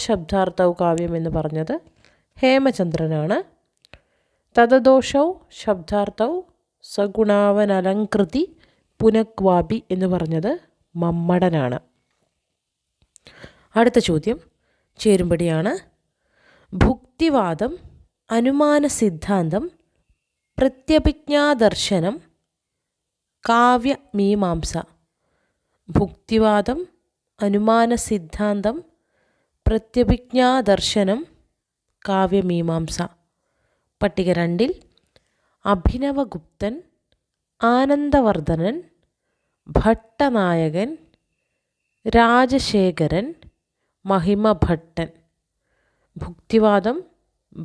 ശബ്ദാർത്ഥവും കാവ്യം എന്ന് പറഞ്ഞത് ഹേമചന്ദ്രനാണ്. തദദോഷവും ശബ്ദാർത്ഥവും സഗുണാവനലങ്കൃതി പുനഃക്വാപി എന്ന് പറഞ്ഞത് മമ്മടനാണ്. അടുത്ത ചോദ്യം ചേരുംപടിയാണ്. ഭുക്തിവാദം, അനുമാന സിദ്ധാന്തം, പ്രത്യഭിജ്ഞാദർശനം, കാവ്യമീമാംസ. ഭുക്തിവാദം, അനുമാന സിദ്ധാന്തം, പ്രത്യഭിജ്ഞാദർശനം, കാവ്യമീമാംസ. പട്ടിക 2 അഭിനവഗുപ്തൻ, ആനന്ദവർദ്ധനൻ, ഭട്ടനായകൻ, രാജശേഖരൻ, മഹിമഭട്ടൻ. ഭുക്തിവാദം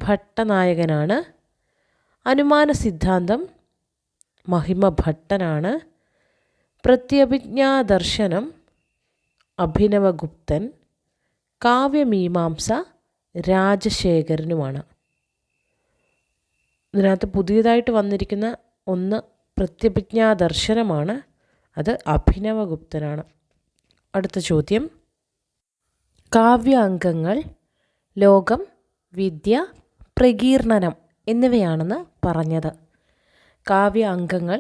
ഭട്ടനായകനാണ്. അനുമാന സിദ്ധാന്തം മഹിമഭട്ടനാണ്. പ്രത്യഭിജ്ഞാദർശനം അഭിനവഗുപ്തൻ, കാവ്യമീമാംസ രാജശേഖരനുമാണ്. ഇതിനകത്ത് പുതിയതായിട്ട് വന്നിരിക്കുന്ന ഒന്ന് പ്രത്യഭിജ്ഞാദർശനമാണ്, അത് അഭിനവഗുപ്തനാണ്. അടുത്ത ചോദ്യം. കാവ്യ അംഗങ്ങൾ ലോകം, വിദ്യ, പ്രകീർണനം എന്നിവയാണെന്ന് പറഞ്ഞത്. കാവ്യ അംഗങ്ങൾ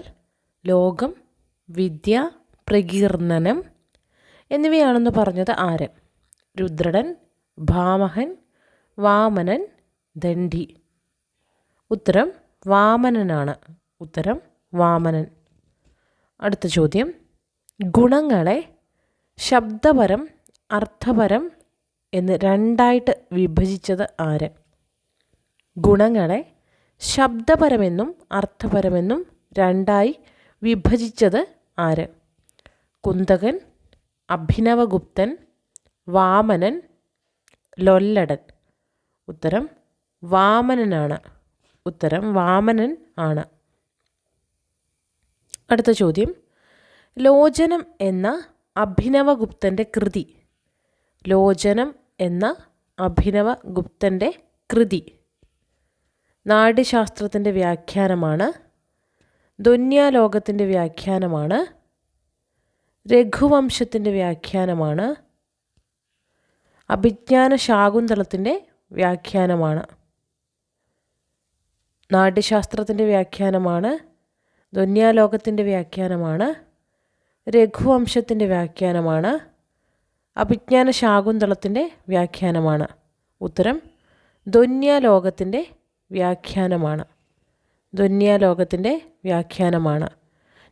ലോകം, വിദ്യ, പ്രകീർണനം എന്നിവയാണെന്ന് പറഞ്ഞത് ആര്? രുദ്രടൻ, ഭാമഹൻ, വാമനൻ, ദണ്ഡി. ഉത്തരം വാമനനാണ്. ഉത്തരം വാമനൻ. അടുത്ത ചോദ്യം. ഗുണങ്ങളെ ശബ്ദപരം, അർത്ഥപരം എന്ന് രണ്ടായിട്ട് വിഭജിച്ചത് ആര്? ഗുണങ്ങളെ ശബ്ദപരമെന്നും അർത്ഥപരമെന്നും രണ്ടായി വിഭജിച്ചത് ആര്? കുന്തകൻ, അഭിനവഗുപ്തൻ, വാമനൻ, ലൊല്ലടൻ. ഉത്തരം വാമനനാണ്. ഉത്തരം വാമനൻ ആണ്. അടുത്ത ചോദ്യം. ലോചനം എന്ന അഭിനവഗുപ്തൻ്റെ കൃതി. ലോചനം എന്ന അഭിനവഗുപ്തൻ്റെ കൃതി നാട്യശാസ്ത്രത്തിൻ്റെ വ്യാഖ്യാനമാണ്, ധ്വന്യാലോകത്തിൻ്റെ വ്യാഖ്യാനമാണ്, രഘുവംശത്തിൻ്റെ വ്യാഖ്യാനമാണ്, അഭിജ്ഞാന ശാകുന്തളത്തിൻ്റെ വ്യാഖ്യാനമാണ്. നാട്യശാസ്ത്രത്തിൻ്റെ വ്യാഖ്യാനമാണ്, ധ്വന്യാലോകത്തിൻ്റെ വ്യാഖ്യാനമാണ്, രഘുവംശത്തിൻ്റെ വ്യാഖ്യാനമാണ്, അഭിജ്ഞാന ശാകുന്തളത്തിൻ്റെ വ്യാഖ്യാനമാണ്. ഉത്തരം ധ്വന്യാലോകത്തിൻ്റെ വ്യാഖ്യാനമാണ്. ധ്വന്യാലോകത്തിൻ്റെ വ്യാഖ്യാനമാണ്.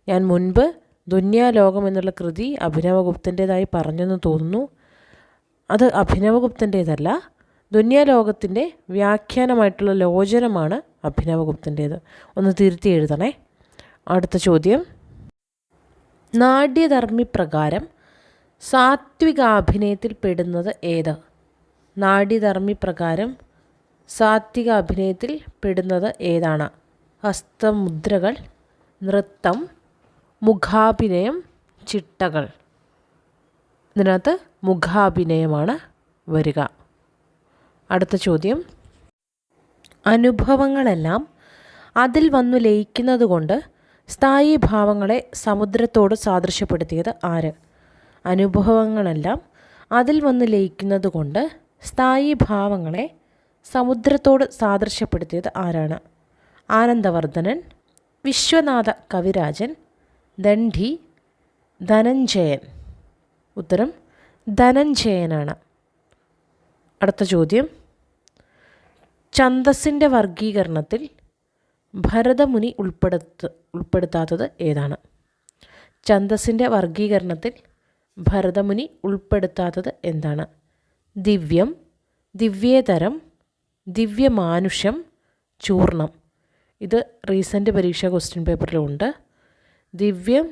ഞാൻ മുൻപ് ധ്വന്യാലോകം എന്നുള്ള കൃതി അഭിനവഗുപ്തൻ്റേതായി പറഞ്ഞെന്ന് തോന്നുന്നു. അത് അഭിനവഗുപ്തൻ്റേതല്ല, ധ്വന്യാലോകത്തിൻ്റെ വ്യാഖ്യാനമായിട്ടുള്ള ലോചനമാണ് അഭിനവഗുപ്തൻ്റേത്. ഒന്ന് തിരുത്തി എഴുതണേ. അടുത്ത ചോദ്യം. നാട്യധർമ്മി പ്രകാരം സാത്വികാഭിനയത്തിൽ പെടുന്നത് ഏത്? നാട്യധർമ്മി പ്രകാരം സാത്വിക അഭിനയത്തിൽ പെടുന്നത് ഏതാണ്? ഹസ്തമുദ്രകൾ, നൃത്തം, മുഖാഭിനയം, ചിട്ടകൾ. ഇതിനകത്ത് മുഖാഭിനയമാണ് വരിക. അടുത്ത ചോദ്യം. അനുഭവങ്ങളെല്ലാം അതിൽ വന്നു ലയിക്കുന്നത് കൊണ്ട് സ്ഥായി ഭാവങ്ങളെ സമുദ്രത്തോട് സാദൃശ്യപ്പെടുത്തിയത് ആര്? അനുഭവങ്ങളെല്ലാം അതിൽ വന്ന് ലയിക്കുന്നത് കൊണ്ട് സ്ഥായി ഭാവങ്ങളെ സമുദ്രത്തോട് സാദൃശ്യപ്പെടുത്തിയത് ആരാണ്? ആനന്ദവർദ്ധനൻ, വിശ്വനാഥ കവിരാജൻ, ദണ്ഡി, ധനഞ്ജയൻ. ഉത്തരം ധനഞ്ജയനാണ്. അടുത്ത ചോദ്യം. ഛന്ദസ്സിൻ്റെ വർഗീകരണത്തിൽ ഭരതമുനി ഉൾപ്പെടുത്താത്തത് ഏതാണ്? ഛന്ദസ്സിൻ്റെ വർഗീകരണത്തിൽ ഭരതമുനി ഉൾപ്പെടുത്താത്തത് എന്താണ്? ദിവ്യം, ദിവ്യേതരം, ദിവ്യമാനുഷം, ചൂർണം. ഇത് റീസെൻ്റ് പരീക്ഷാ ക്വസ്റ്റ്യൻ പേപ്പറിലുണ്ട്. ദിവ്യം,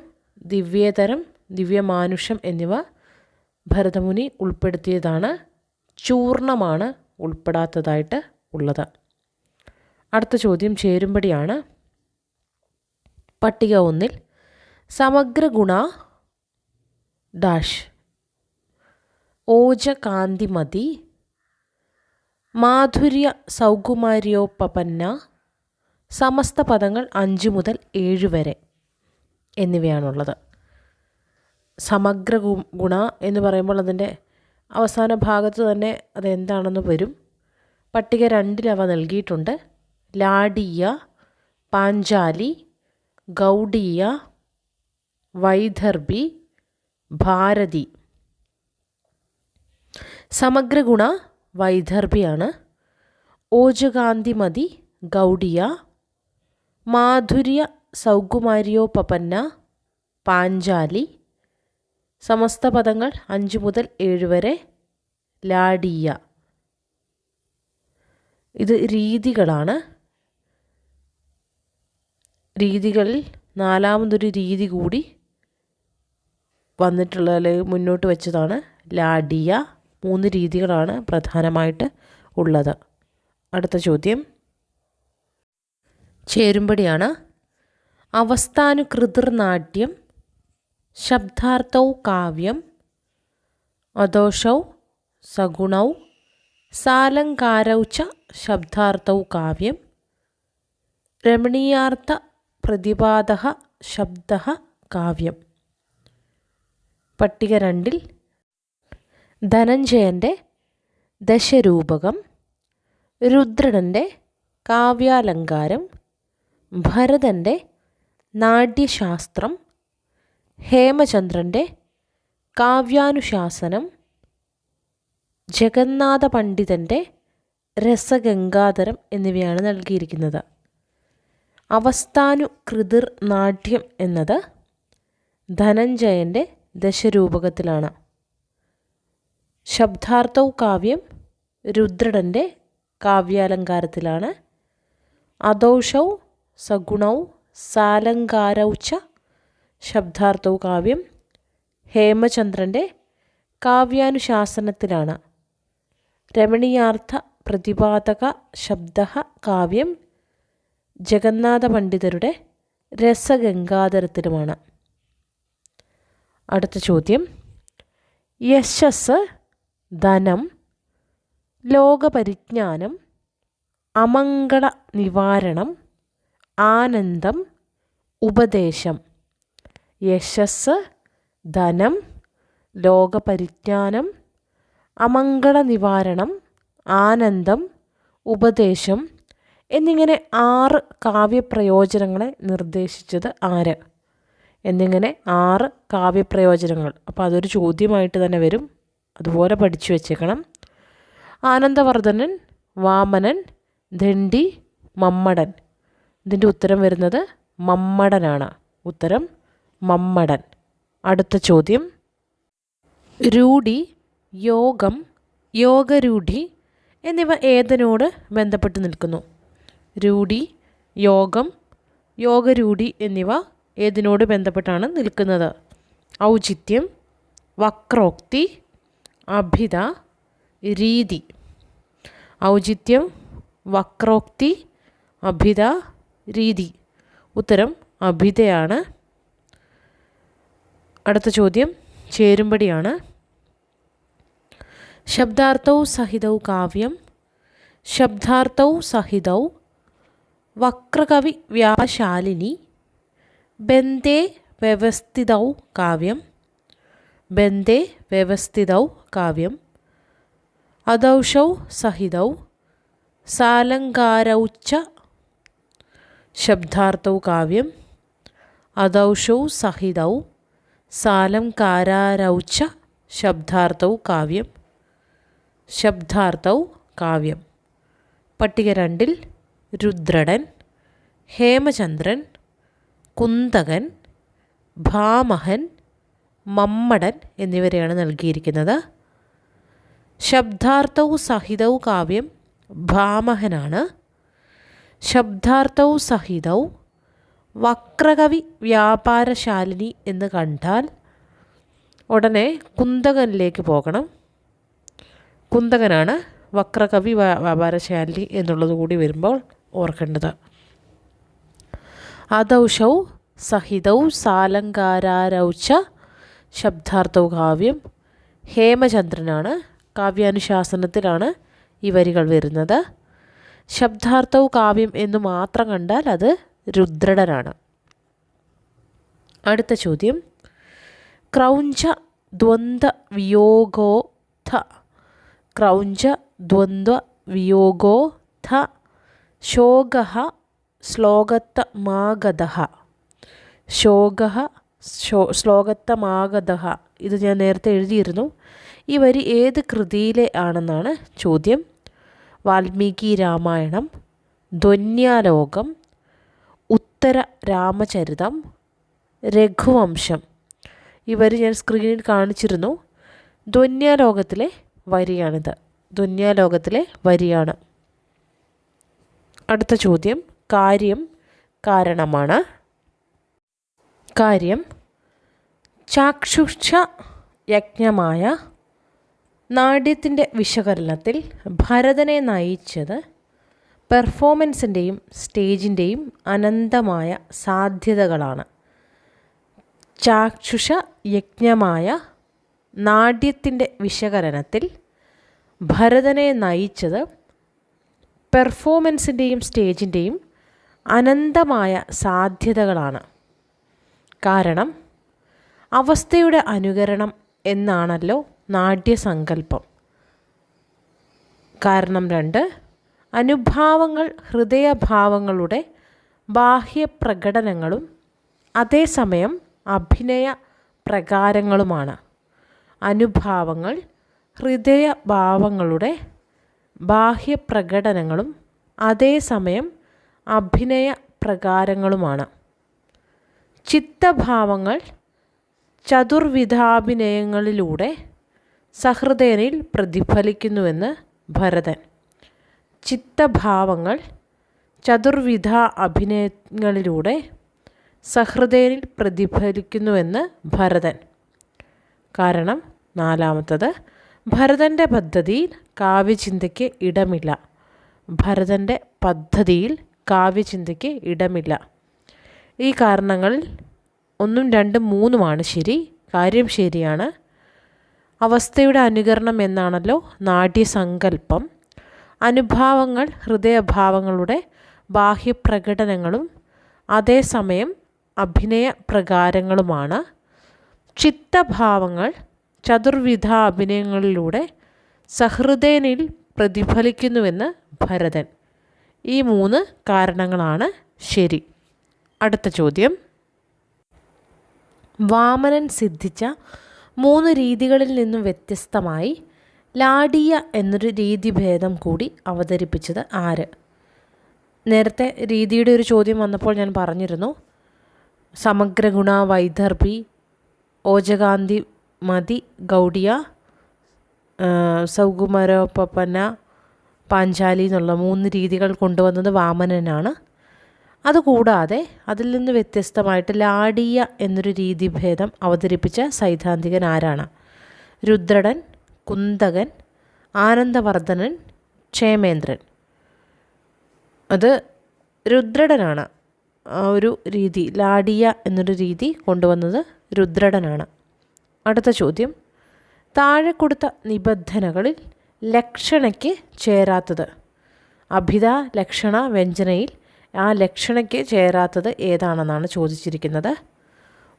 ദിവ്യേതരം, ദിവ്യമാനുഷം എന്നിവ ഭരതമുനി ഉൾപ്പെടുത്തിയതാണ്. ചൂർണമാണ് ഉൾപ്പെടാത്തതായിട്ട് ഉള്ളത്. അടുത്ത ചോദ്യം ചേരുംപടിയാണ്. പട്ടിക 1 സമഗ്ര ഗുണ, ഡാഷ്. ഓജകാന്തിമതി, മാധുര്യ സൗകുമാര്യോപപന്ന. സമസ്ത പദങ്ങൾ 5 മുതൽ 7 വരെ എന്നിവയാണുള്ളത്. സമഗ്ര ഗുണ എന്ന് പറയുമ്പോൾ അതിൻ്റെ അവസാന ഭാഗത്ത് തന്നെ അതെന്താണെന്ന് വരും. പട്ടിക 2 അവ നൽകിയിട്ടുണ്ട്. ലാഡീയ, പാഞ്ചാലി, ഗൗഡീയ, വൈദർഭി, ഭാരതി. സമഗ്ര ഗുണ വൈദർഭിയാണ്. ഓജകാന്തിമതി ഗൗഡിയ, മാധുര്യ സൗകുമാര്യോപപന്ന പാഞ്ചാലി. സമസ്ത പദങ്ങൾ 5 മുതൽ 7 വരെ ലാഡീയ. ഇത് രീതികളാണ്. രീതികളിൽ 4മതൊരു രീതി കൂടി വന്നിട്ടുള്ള അല്ലെങ്കിൽ മുന്നോട്ട് വെച്ചതാണ് ലാഡിയ. 3 രീതികളാണ് പ്രധാനമായിട്ട് ഉള്ളത്. അടുത്ത ചോദ്യം ചേരുംപടിയാണ്. അവസ്ഥാനുകൃതിർനാട്യം, ശബ്ദാർത്ഥൗ കാവ്യം, അദോഷൗ സഗുണൗ, സാലങ്കാരൗ ച ശബ്ദാർത്ഥൗ കാവ്യം, രമണീയാർത്ഥ പ്രതിപാദഃ ശബ്ദഃ കാവ്യം. പട്ടിക 2 ധനഞ്ജയൻ്റെ ദശരൂപകം, രുദ്രടൻ്റെ കാവ്യാലങ്കാരം, ഭരതൻ്റെ നാട്യശാസ്ത്രം, ഹേമചന്ദ്രൻ്റെ കാവ്യാനുശാസനം, ജഗന്നാഥ പണ്ഡിതൻ്റെ രസഗംഗാധരം എന്നിവയാണ് നൽകിയിരിക്കുന്നത്. അവസ്ഥാനുകൃതിർ നാട്യം എന്നത് ധനഞ്ജയൻ്റെ ദശരൂപകത്തിലാണ്. ശബ്ദാർത്ഥൗ കാവ്യം രുദ്രടൻ്റെ കാവ്യാലങ്കാരത്തിലാണ്. അദോഷൗ സഗുണൗ സാലങ്കാരൗ ച ശബ്ദാർത്ഥൗ കാവ്യം ഹേമചന്ദ്രൻ്റെ കാവ്യാനുശാസനത്തിലാണ്. രമണീയാർത്ഥ പ്രതിപാദക ശബ്ദഃ കാവ്യം ജഗന്നാഥ പണ്ഡിതരുടെ രസഗംഗാധരത്തിലുമാണ്. അടുത്ത ചോദ്യം യശസ്, ധനം, ലോകപരിജ്ഞാനം, അമംഗള നിവാരണം, ആനന്ദം, ഉപദേശം. യശസ്, ധനം, ലോകപരിജ്ഞാനം, അമംഗള നിവാരണം, ആനന്ദം, ഉപദേശം എന്നിങ്ങനെ 6 കാവ്യപ്രയോജനങ്ങളെ നിർദ്ദേശിച്ചത് ആര്? എന്നിങ്ങനെ 6 കാവ്യപ്രയോജനങ്ങൾ. അപ്പോൾ അതൊരു ചോദ്യമായിട്ട് തന്നെ വരും. അതുപോലെ പഠിച്ചു വച്ചേക്കണം. ആനന്ദവർദ്ധനൻ, വാമനൻ, ദണ്ഡി, മമ്മടൻ. ഇതിൻ്റെ ഉത്തരം വരുന്നത് മമ്മടനാണ്. ഉത്തരം മമ്മടൻ. അടുത്ത ചോദ്യം രൂഢി, യോഗം, യോഗരൂഢി എന്നിവ ഏതിനോട് ബന്ധപ്പെട്ട് നിൽക്കുന്നു? രൂഢി, യോഗം, യോഗരൂഢി എന്നിവ ഏതിനോട് ബന്ധപ്പെട്ടാണ് നിൽക്കുന്നത്? ഔചിത്യം, വക്രോക്തി, അഭിധ, രീതി. ഔചിത്യം, വക്രോക്തി, അഭിധ, രീതി. ഉത്തരം അഭിധയാണ്. അടുത്ത ചോദ്യം ചേരുംപടിയാണ്. ശബ്ദാർത്ഥൗ സഹിതൗ കാവ്യം, ശബ്ദാർത്ഥൗ സഹിതൗ വക്രകവി വ്യാപശാലിനി, ബന്ധേ വ്യവസ്ഥിതൗ കാവ്യം, ബന്ധേ വ്യവസ്ഥിതൗ കാവ്യം, അദൗഷൗ സഹിതൗ സാലങ്കാരൗ ച ശബ്ദാർത്ഥൗ കാവ്യം, അദൗഷൗ സഹിതൗ സാലങ്കാരൗ ച ശബ്ദാർത്ഥൗ കാവ്യം, ശബ്ദാർത്ഥൗ കാവ്യം. പട്ടിക 2 രുദ്രടൻ, ഹേമചന്ദ്രൻ, കുന്തകൻ, ഭാമഹൻ, മമ്മടൻ എന്നിവരെയാണ് നൽകിയിരിക്കുന്നത്. ശബ്ദാർത്ഥൗ സഹിതൗ കാവ്യം ഭാമഹനാണ്. ശബ്ദാർത്ഥൗ സഹിതൗ വക്രകവി വ്യാപാരശാലിനി എന്ന് കണ്ടാൽ ഉടനെ കുന്തകനിലേക്ക് പോകണം. കുന്തകനാണ് വക്രകവി വ്യാപാരശാലിനി എന്നുള്ളത് കൂടി വരുമ്പോൾ ഓർക്കേണ്ടത്. അദൗഷൗ സഹിതൗ സാലങ്കാരൗ ച ശബ്ദാർത്ഥവും കാവ്യം. ഹേമചന്ദ്രനാണ്. കാവ്യാനുശാസനത്തിലാണ് ഈ വരികൾ വരുന്നത്. ശബ്ദാർത്ഥവും കാവ്യം എന്ന് മാത്രം കണ്ടാൽ അത് രുദ്രടനാണ്. അടുത്ത ചോദ്യം. ക്രൗഞ്ച ദ്വന്ദ്വ വിയോഗോത്ഥ. ക്രൗഞ്ച ദ്വന്ദ്വ വിയോഗോത്ഥ ശോകഃ ശ്ലോകത്തമാഗതഃ. ശോകഃ ശ്ലോകത്തമാഗതഃ. ഇത് ഞാൻ നേരത്തെ എഴുതിയിരുന്നു. ഈ വരി ഏത് കൃതിയിലെ ആണെന്നാണ് ചോദ്യം. വാൽമീകി രാമായണം, ധ്വന്യാലോകം, ഉത്തര രാമചരിതം, രഘുവംശം. ഈ വരി ഞാൻ സ്ക്രീനിൽ കാണിച്ചിരുന്നു. ധ്വന്യാലോകത്തിലെ വരിയാണിത്. ധ്വന്യാലോകത്തിലെ വരിയാണ്. അടുത്ത ചോദ്യം. കാര്യം കാരണമാണ്. കാര്യം ചാക്ഷുഷ യജ്ഞമായ നാട്യത്തിൻ്റെ വിശകലനത്തിൽ ഭരതനെ നയിച്ചത് പെർഫോമൻസിൻ്റെയും സ്റ്റേജിൻ്റെയും അനന്തമായ സാധ്യതകളാണ്. ചാക്ഷുഷ യജ്ഞമായ നാട്യത്തിൻ്റെ വിശകലനത്തിൽ ഭരതനെ നയിച്ചത് പെർഫോമൻസിൻ്റെയും സ്റ്റേജിൻ്റെയും അനന്തമായ സാധ്യതകളാണ്. കാരണം അവസ്ഥയുടെ അനുകരണം എന്നാണല്ലോ നാട്യസങ്കല്പം. കാരണം 2, അനുഭാവങ്ങൾ ഹൃദയഭാവങ്ങളുടെ ബാഹ്യപ്രകടനങ്ങളും അതേസമയം അഭിനയ പ്രകാരങ്ങളുമാണ്. അനുഭാവങ്ങൾ ഹൃദയഭാവങ്ങളുടെ ബാഹ്യപ്രകടനങ്ങളും അതേസമയം അഭിനയ പ്രകാരങ്ങളുമാണ്. ചിത്തഭാവങ്ങൾ ചതുർവിധാഭിനയങ്ങളിലൂടെ സഹൃദയനിൽ പ്രതിഫലിക്കുന്നുവെന്ന് ഭരതൻ. ചിത്തഭാവങ്ങൾ ചതുർവിധ അഭിനയങ്ങളിലൂടെ സഹൃദയനിൽ പ്രതിഫലിക്കുന്നുവെന്ന് ഭരതൻ. കാരണം 4, ഭരതൻ്റെ പദ്ധതിയിൽ കാവ്യചിന്തയ്ക്ക് ഇടമില്ല. ഭരതൻ്റെ പദ്ധതിയിൽ കാവ്യചിന്തയ്ക്ക് ഇടമില്ല. ഈ കാരണങ്ങളിൽ 1, 2, 3 ശരി. കാര്യം ശരിയാണ്. അവസ്ഥയുടെ അനുകരണം എന്നാണല്ലോ നാട്യസങ്കല്പം. അനുഭാവങ്ങൾ ഹൃദയഭാവങ്ങളുടെ ബാഹ്യപ്രകടനങ്ങളും അതേസമയം അഭിനയ പ്രകാരങ്ങളുമാണ്. ചിത്തഭാവങ്ങൾ ചതുർവിധ അഭിനയങ്ങളിലൂടെ സഹൃദയനിൽ പ്രതിഫലിക്കുന്നുവെന്ന് ഭരതൻ. ഈ 3 കാരണങ്ങളാണ് ശരി. അടുത്ത ചോദ്യം. വാമനൻ സിദ്ധിച്ച 3 രീതികളിൽ നിന്നും വ്യത്യസ്തമായി ലാടീയ എന്നൊരു രീതിഭേദം കൂടി അവതരിപ്പിച്ചത് ആര്? നേരത്തെ രീതിയുടെ ഒരു ചോദ്യം വന്നപ്പോൾ ഞാൻ പറഞ്ഞിരുന്നു. സമഗ്രഗുണ വൈദർഭി, ഓജകാന്തി മതി ഗൗഡിയ, സൗകുമാരോപന, പാഞ്ചാലി എന്നുള്ള 3 രീതികൾ കൊണ്ടുവന്നത് വാമനനാണ്. അതുകൂടാതെ അതിൽ നിന്ന് വ്യത്യസ്തമായിട്ട് ലാടീയ എന്നൊരു രീതിഭേദം അവതരിപ്പിച്ച സൈദ്ധാന്തികൻ ആരാണ്? രുദ്രടൻ, കുന്തകൻ, ആനന്ദവർദ്ധനൻ, ക്ഷേമേന്ദ്രൻ. അത് രുദ്രടനാണ്. ആ ഒരു രീതി, ലാടീയ എന്നൊരു രീതി കൊണ്ടുവന്നത് രുദ്രടനാണ്. അടുത്ത ചോദ്യം. താഴെ കൊടുത്ത നിബന്ധനകളിൽ ലക്ഷണയ്ക്ക് ചേരാത്തത്. അഭിധ, ലക്ഷണ, വ്യഞ്ജനയിൽ ആ ലക്ഷണയ്ക്ക് ചേരാത്തത് ഏതാണെന്നാണ് ചോദിച്ചിരിക്കുന്നത്.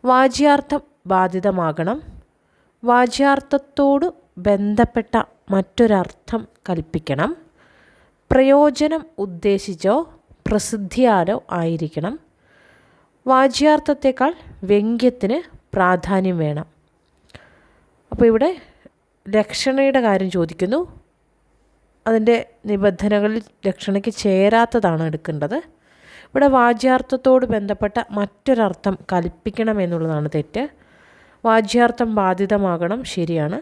വാച്യാർത്ഥം ബാധിതമാകണം. വാച്യാർത്ഥത്തോട് ബന്ധപ്പെട്ട മറ്റൊരർത്ഥം കൽപ്പിക്കണം. പ്രയോജനം ഉദ്ദേശിച്ചോ പ്രസിദ്ധിയാലോ ആയിരിക്കണം. വാച്യാർത്ഥത്തേക്കാൾ വ്യംഗ്യത്തിന് പ്രാധാന്യം വേണം. അപ്പോൾ ഇവിടെ ലക്ഷണയുടെ കാര്യം ചോദിക്കുന്നു. അതിൻ്റെ നിബന്ധനകളിൽ ലക്ഷണയ്ക്ക് ചേരാത്തതാണ് എടുക്കേണ്ടത്. ഇവിടെ വാച്യാർത്ഥത്തോട് ബന്ധപ്പെട്ട മറ്റൊരർത്ഥം കൽപ്പിക്കണം എന്നുള്ളതാണ് തെറ്റ്. വാച്യാർത്ഥം ബാധിതമാകണം, ശരിയാണ്.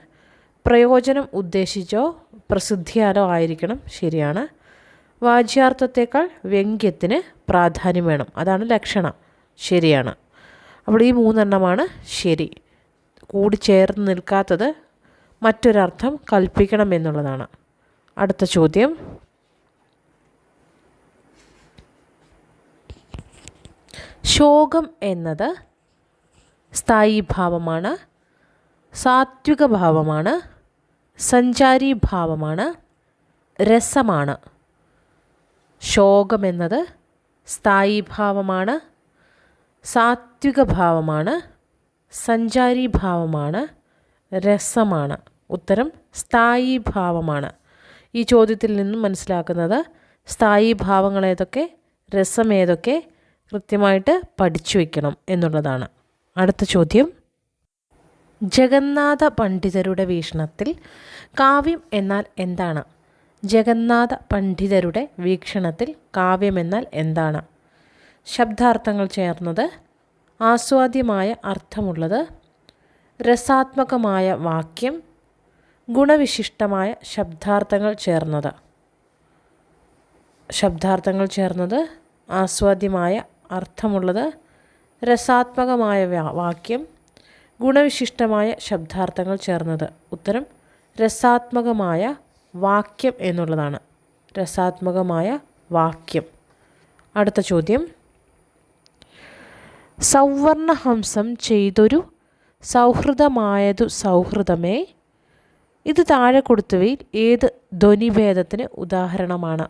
പ്രയോജനം ഉദ്ദേശിച്ചോ പ്രസിദ്ധിയാലോ ആയിരിക്കണം, ശരിയാണ്. വാച്യാർത്ഥത്തേക്കാൾ വ്യംഗ്യത്തിന് പ്രാധാന്യം വേണം, അതാണ് ലക്ഷണം, ശരിയാണ്. അപ്പോൾ ഈ 3 ശരി. കൂടി ചേർന്ന് നിൽക്കാത്തത് മറ്റൊരർത്ഥം കൽപ്പിക്കണം എന്നുള്ളതാണ്. അടുത്ത ചോദ്യം. ശോകം എന്നത് സ്ഥായീഭാവമാണ്. സാത്വിക ഭാവമാണ്, സഞ്ചാരി ഭാവമാണ്, രസമാണ്. ശോകമെന്നത് സ്ഥായി ഭാവമാണ്, സാത്വിക ഭാവമാണ്, സഞ്ചാരി ഭാവമാണ്, രസമാണ്. ഉത്തരം സ്ഥായി ഭാവമാണ്. ഈ ചോദ്യത്തിൽ നിന്നും മനസ്സിലാക്കുന്നത് സ്ഥായി ഭാവങ്ങൾ ഏതൊക്കെ, രസം ഏതൊക്കെ കൃത്യമായിട്ട് പഠിച്ചു വയ്ക്കണം എന്നുള്ളതാണ്. അടുത്ത ചോദ്യം, ജഗന്നാഥ പണ്ഡിതരുടെ വീക്ഷണത്തിൽ കാവ്യം എന്നാൽ എന്താണ്? ജഗന്നാഥ പണ്ഡിതരുടെ വീക്ഷണത്തിൽ കാവ്യം എന്നാൽ എന്താണ്? ശബ്ദാർത്ഥങ്ങൾ ചേർന്നത്, ആസ്വാദ്യമായ അർത്ഥമുള്ളത്, രസാത്മകമായ വാക്യം, ഗുണവിശിഷ്ടമായ ശബ്ദാർത്ഥങ്ങൾ ചേർന്നത്. ശബ്ദാർത്ഥങ്ങൾ ചേർന്നത്, ആസ്വാദ്യമായ അർത്ഥമുള്ളത്, രസാത്മകമായ വാക്യം, ഗുണവിശിഷ്ടമായ ശബ്ദാർത്ഥങ്ങൾ ചേർന്നത്. ഉത്തരം രസാത്മകമായ വാക്യം എന്നുള്ളതാണ്. രസാത്മകമായ വാക്യം. അടുത്ത ചോദ്യം, സൗവർണഹംസം ചെയ്തൊരു സൗഹൃദമായതു സൗഹൃദമേ, ഇത് താഴെ കൊടുത്തവയിൽ ഏത് ധ്വനിഭേദത്തിന് ഉദാഹരണമാണ്?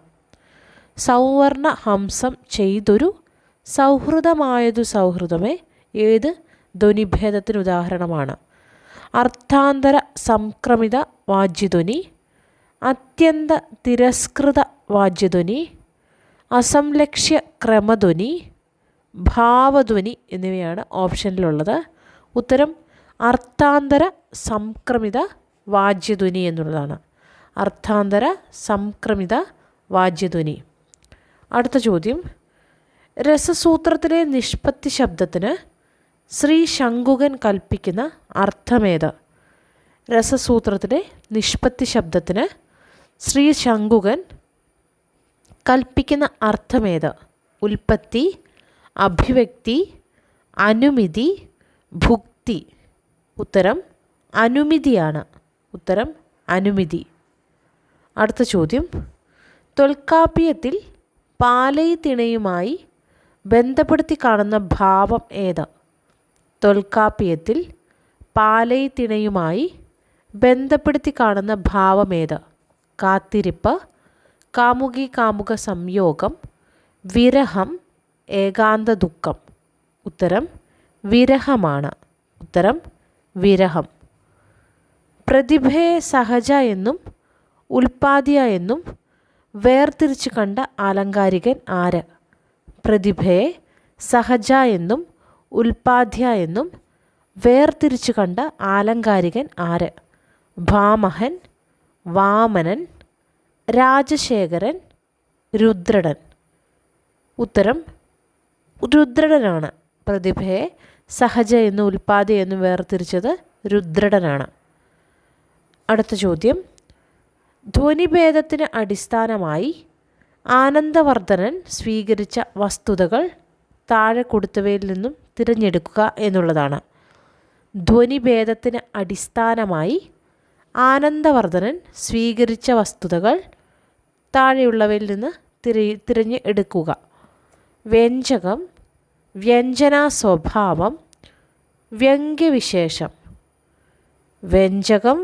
സൗവർണഹംസം ചെയ്തൊരു സൗഹൃദമായതു സൗഹൃദമേ ഏത് ധ്വനിഭേദത്തിന് ഉദാഹരണമാണ്? അർത്ഥാന്തര സംക്രമിത വാജ്യധ്വനി, അത്യന്ത തിരസ്കൃത വാജ്യധ്വനി, അസംലക്ഷ്യ ക്രമധ്വനി, ഭാവധ്വനി എന്നിവയാണ് ഓപ്ഷനിലുള്ളത്. ഉത്തരം അർത്ഥാന്തര സംക്രമിത വാജ്യധ്വനി എന്നുള്ളതാണ്. അർത്ഥാന്തര സംക്രമിത വാജ്യധ്വനി. അടുത്ത ചോദ്യം, രസസൂത്രത്തിലെ നിഷ്പത്തി ശബ്ദത്തിന് ശ്രീ ശങ്കുകൻ കൽപ്പിക്കുന്ന അർത്ഥമേത്? രസസൂത്രത്തിലെ നിഷ്പത്തി ശബ്ദത്തിന് ശ്രീ ശങ്കുകൻ കൽപ്പിക്കുന്ന അർത്ഥമേത്? ഉൽപ്പത്തി, അഭിവ്യക്തി, അനുമിതി, ഭുക്തി. ഉത്തരം അനുമിതിയാണ്. ഉത്തരം അനുമിതി. അടുത്ത ചോദ്യം, തൊൽക്കാപ്യത്തിൽ പാലൈ തിണയുമായി ബന്ധപ്പെടുത്തി കാണുന്ന ഭാവം ഏത്? തൊൽക്കാപ്യത്തിൽ പാലൈ തിണയുമായി ബന്ധപ്പെടുത്തി കാണുന്ന ഭാവമേത്? കാത്തിരിപ്പ്, കാമുകി കാമുക സംയോഗം, വിരഹം, ഏകാന്ത ദുഃഖം. ഉത്തരം വിരഹമാണ്. ഉത്തരം വിരഹം. പ്രതിഭയെ സഹജ എന്നും ഉൽപ്പാദ്യ എന്നും വേർതിരിച്ച് കണ്ട ആലങ്കാരികൻ ആര്? പ്രതിഭയെ സഹജ എന്നും ഉൽപ്പാദ്യ എന്നും വേർതിരിച്ച് കണ്ട ആലങ്കാരികൻ ആര്? ഭാമഹൻ, വാമനൻ, രാജശേഖരൻ, രുദ്രടൻ. ഉത്തരം രുദ്രടനാണ്. പ്രതിഭയെ സഹജ എന്നും ഉൽപ്പാദ്യ എന്നും വേർതിരിച്ചത് രുദ്രടനാണ്. അടുത്ത ചോദ്യം, ധ്വനിഭേദത്തിന് അടിസ്ഥാനമായി ആനന്ദവർദ്ധനൻ സ്വീകരിച്ച വസ്തുതകൾ താഴെ കൊടുത്തവയിൽ നിന്നും തിരഞ്ഞെടുക്കുക എന്നുള്ളതാണ്. ധ്വനിഭേദത്തിന് അടിസ്ഥാനമായി ആനന്ദവർദ്ധനൻ സ്വീകരിച്ച വസ്തുതകൾ താഴെയുള്ളവയിൽ നിന്ന് തിരഞ്ഞ് എടുക്കുക. വ്യഞ്ജകം, വ്യഞ്ജനാ സ്വഭാവം, വ്യംഗ്യവിശേഷം. വ്യഞ്ജകം,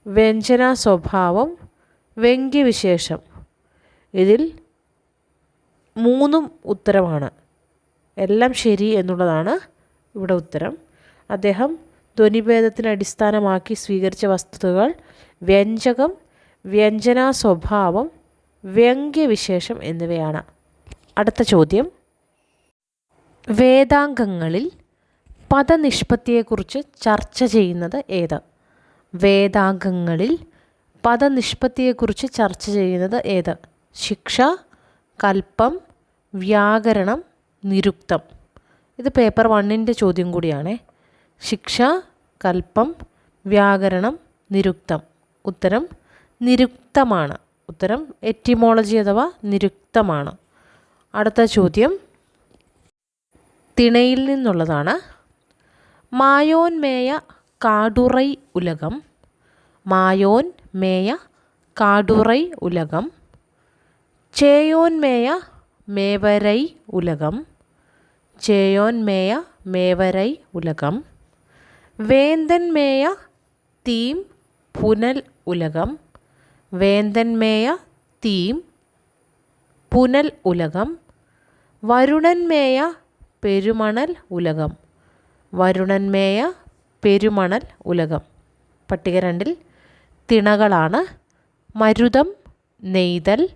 വ്യഞ്ജനാ സ്വഭാവം, വ്യംഗ്യവിശേഷം. ഇതിൽ 3 ഉത്തരമാണ്. എല്ലാം ശരി എന്നുള്ളതാണ് ഇവിടെ ഉത്തരം. അദ്ദേഹം ധ്വനിഭേദത്തിന് അടിസ്ഥാനമാക്കി സ്വീകരിച്ച വസ്തുതകൾ വ്യഞ്ജകം, വ്യഞ്ജനാ സ്വഭാവം, വ്യംഗ്യവിശേഷം എന്നിവയാണ്. അടുത്ത ചോദ്യം, വേദാംഗങ്ങളിൽ പദനിഷ്പത്തിയെക്കുറിച്ച് ചർച്ച ചെയ്യുന്നത് ഏത്? വേദാംഗങ്ങളിൽ പദനിഷ്പത്തിയെക്കുറിച്ച് ചർച്ച ചെയ്യുന്നത് ഏത്? ശിക്ഷ, കൽപ്പം, വ്യാകരണം, നിരുക്തം. ഇത് പേപ്പർ 1ൻ്റെ ചോദ്യം കൂടിയാണേ. ശിക്ഷ, കൽപ്പം, വ്യാകരണം, നിരുക്തം. ഉത്തരം നിരുക്തമാണ്. ഉത്തരം എറ്റിമോളജി അഥവാ നിരുക്തമാണ്. അടുത്ത ചോദ്യം തിണയിൽ നിന്നുള്ളതാണ്. മായോൻ മേയ കാടുറൈ ഉലകം, മായോൻ മേയ കാടുറൈ ഉലകം, ചേയോൻ മേയ മേവരൈ ഉലകം, ചേയോൻ മേയ മേവരൈ ഉലകം, വേന്തന്മേയ തീം പുനൽ ഉലകം. വേന്തന്മേയ തീം പുനൽ ഉലകം. വരുണന്മേയ പെരുമണൽ ഉലകം. വരുണന്മേയ പെരുമണൽ ഉലകം. പട്ടിക 2 തിണകളാണ്. മരുതം, നെയ്തൽ,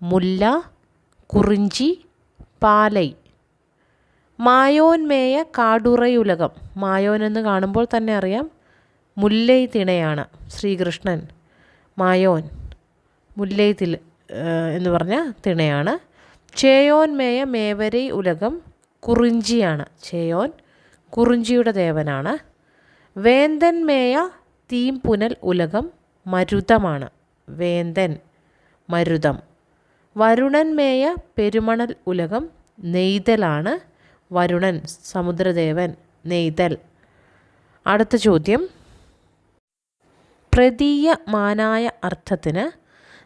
മുല്ല, കുറിഞ്ചി, പാലൈ. മായോന്മേയ കാടുറയുലകം. മായോൻ എന്ന് കാണുമ്പോൾ തന്നെ അറിയാം മുല്ലൈ തിണയാണ്. ശ്രീകൃഷ്ണൻ മായോൻ മുല്ലൈ എന്ന് പറഞ്ഞ തിണയാണ്. ചേയോന്മേയ മേവരൈ ഉലകം കുറിഞ്ചിയാണ്. ചേയോൻ കുറിഞ്ചിയുടെ ദേവനാണ്. വേന്തന്മേയ തീം പുനൽ ഉലകം മരുതമാണ്. വേന്തൻ മരുതം. വരുണന്മേയ പെരുമണൽ ഉലകം നെയ്തലാണ്. വരുണൻ സമുദ്രദേവൻ, നെയ്തൽ. അടുത്ത ചോദ്യം. പ്രതീയമാനായ അർത്ഥത്തിന്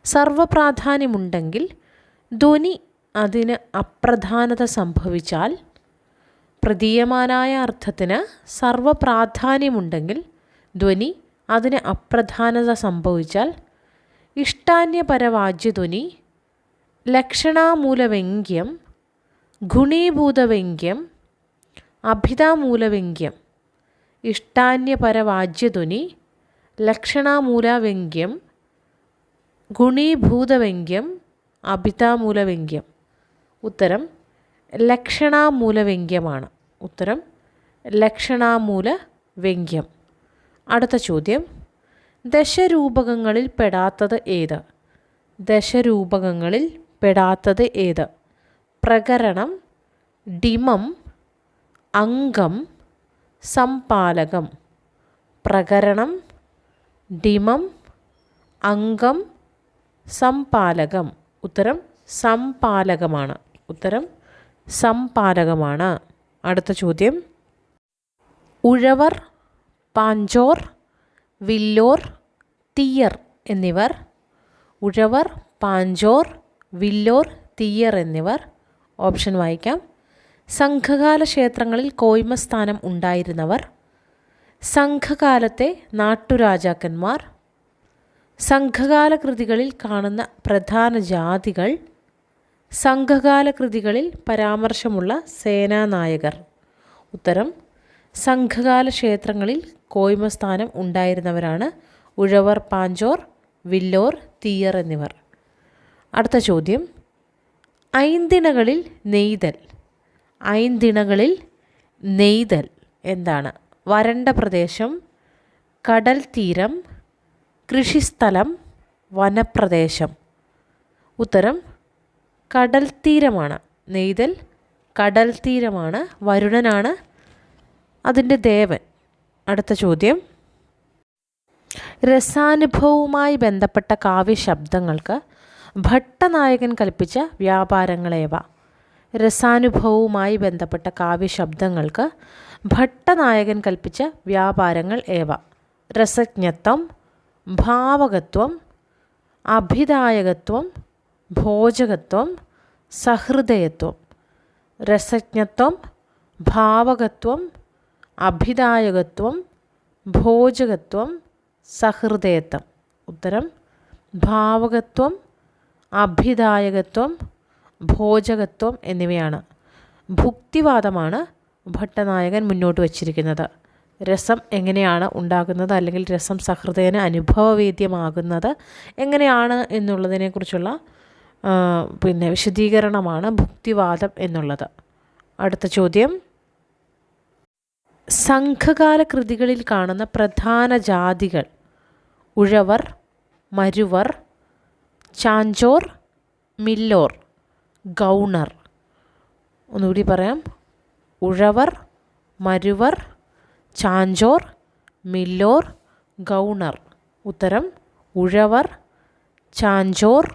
സർവപ്രാധാന്യമുണ്ടെങ്കിൽ ധ്വനി അതിന് അപ്രധാനത സംഭവിച്ചാൽ. പ്രതീയമാനായ അർത്ഥത്തിന് സർവപ്രാധാന്യമുണ്ടെങ്കിൽ ധ്വനി അതിന് അപ്രധാനത സംഭവിച്ചാൽ ഇഷ്ടാന്യപരവാച്യധ്വനി, ലക്ഷണാമൂലവ്യംഗ്യം, ഗുണീഭൂതവ്യംഗ്യം, അഭിധാമൂലവ്യംഗ്യം. ഇഷ്ടാന്യപരവാച്യധ്വനി, ലക്ഷണാമൂലവ്യംഗ്യം, ഗുണീഭൂതവ്യംഗ്യം, അഭിധാമൂലവ്യംഗ്യം. ഉത്തരം ലക്ഷണാമൂലവ്യംഗ്യമാണ്. ഉത്തരം ലക്ഷണാമൂലവ്യംഗ്യം. അടുത്ത ചോദ്യം. ദശരൂപകങ്ങളിൽ പെടാത്തത് ഏത്? ദശരൂപകങ്ങളിൽ പെടാത്തത് ഏത്? പ്രകരണം, ഡിമം, അംഗം, സംപാലകം. പ്രകരണം, ഡിമം, അംഗം, സംപാലകം. ഉത്തരം സംപാലകമാണ്. ഉത്തരം സംപാലകമാണ്. അടുത്ത ചോദ്യം. ഉഴവർ, പാഞ്ചോർ, വില്ലോർ, തീയർ എന്നിവർ. ഉഴവർ, പാഞ്ചോർ, വില്ലോർ, തീയർ എന്നിവർ. ഓപ്ഷൻ വായിക്കാം. സംഘകാല ക്ഷേത്രങ്ങളിൽ കോയ്മസ്ഥാനം ഉണ്ടായിരുന്നവർ. സംഘകാലത്തെ നാട്ടുരാജാക്കന്മാർ. സംഘകാല കൃതികളിൽ കാണുന്ന പ്രധാന ജാതികൾ. സംഘകാല കൃതികളിൽ പരാമർശമുള്ള സേനാനായകർ. ഉത്തരം സംഘകാല ക്ഷേത്രങ്ങളിൽ കോയ്മസ്ഥാനം ഉണ്ടായിരുന്നവരാണ് ഉഴവർ, പാഞ്ചോർ, വില്ലോർ, തീയർ എന്നിവർ. അടുത്ത ചോദ്യം. ഐന്തിണകളിൽ നെയ്തൽ. ഐന്തിണകളിൽ നെയ്തൽ എന്താണ്? വരണ്ട പ്രദേശം, കടൽ തീരം, കൃഷിസ്ഥലം, വനപ്രദേശം. ഉത്തരം കടൽ തീരമാണ്. നെയ്തൽ കടൽ തീരമാണ്. വരുണനാണ് അതിൻ്റെ ദേവൻ. അടുത്ത ചോദ്യം. രസാനുഭവവുമായി ബന്ധപ്പെട്ട കാവ്യശബ്ദങ്ങൾക്ക് ഭട്ടനായകൻ കൽപ്പിച്ച വ്യാപാരങ്ങളേവ? രസാനുഭവവുമായി ബന്ധപ്പെട്ട കാവ്യശബ്ദങ്ങൾക്ക് ഭട്ടനായകൻ കൽപ്പിച്ച വ്യാപാരങ്ങൾ ഏവ? രസജ്ഞത്വം, ഭാവകത്വം, അഭിദായകത്വം, ഭോജകത്വം, സഹൃദയത്വം. രസജ്ഞത്വം, ഭാവകത്വം, അഭിദായകത്വം, ഭോജകത്വം, സഹൃദയത്വം. ഉത്തരം ഭാവകത്വം, അഭിദായകത്വം, ഭോജകത്വം എന്നിവയാണ്. ഭുക്തിവാദമാണ് ഭട്ടനായകൻ മുന്നോട്ട് വച്ചിരിക്കുന്നത്. രസം എങ്ങനെയാണ് ഉണ്ടാകുന്നത്, അല്ലെങ്കിൽ രസം സഹൃദയന് അനുഭവവേദ്യമാകുന്നത് എങ്ങനെയാണ് എന്നുള്ളതിനെക്കുറിച്ചുള്ള വിശദീകരണമാണ് ഭുക്തിവാദം എന്നുള്ളത്. അടുത്ത ചോദ്യം. സംഘകാല കൃതികളിൽ കാണുന്ന പ്രധാന ജാതികൾ. ഉഴവർ, മരുവർ, ചാഞ്ചോർ, മില്ലോർ, ഗൗണർ. ഒന്നുകൂടി പറയാം. ഉഴവർ, മരുവർ, ചാഞ്ചോർ, മില്ലോർ, ഗൗണർ. ഉത്തരം ഉഴവർ, ചാഞ്ചോർ,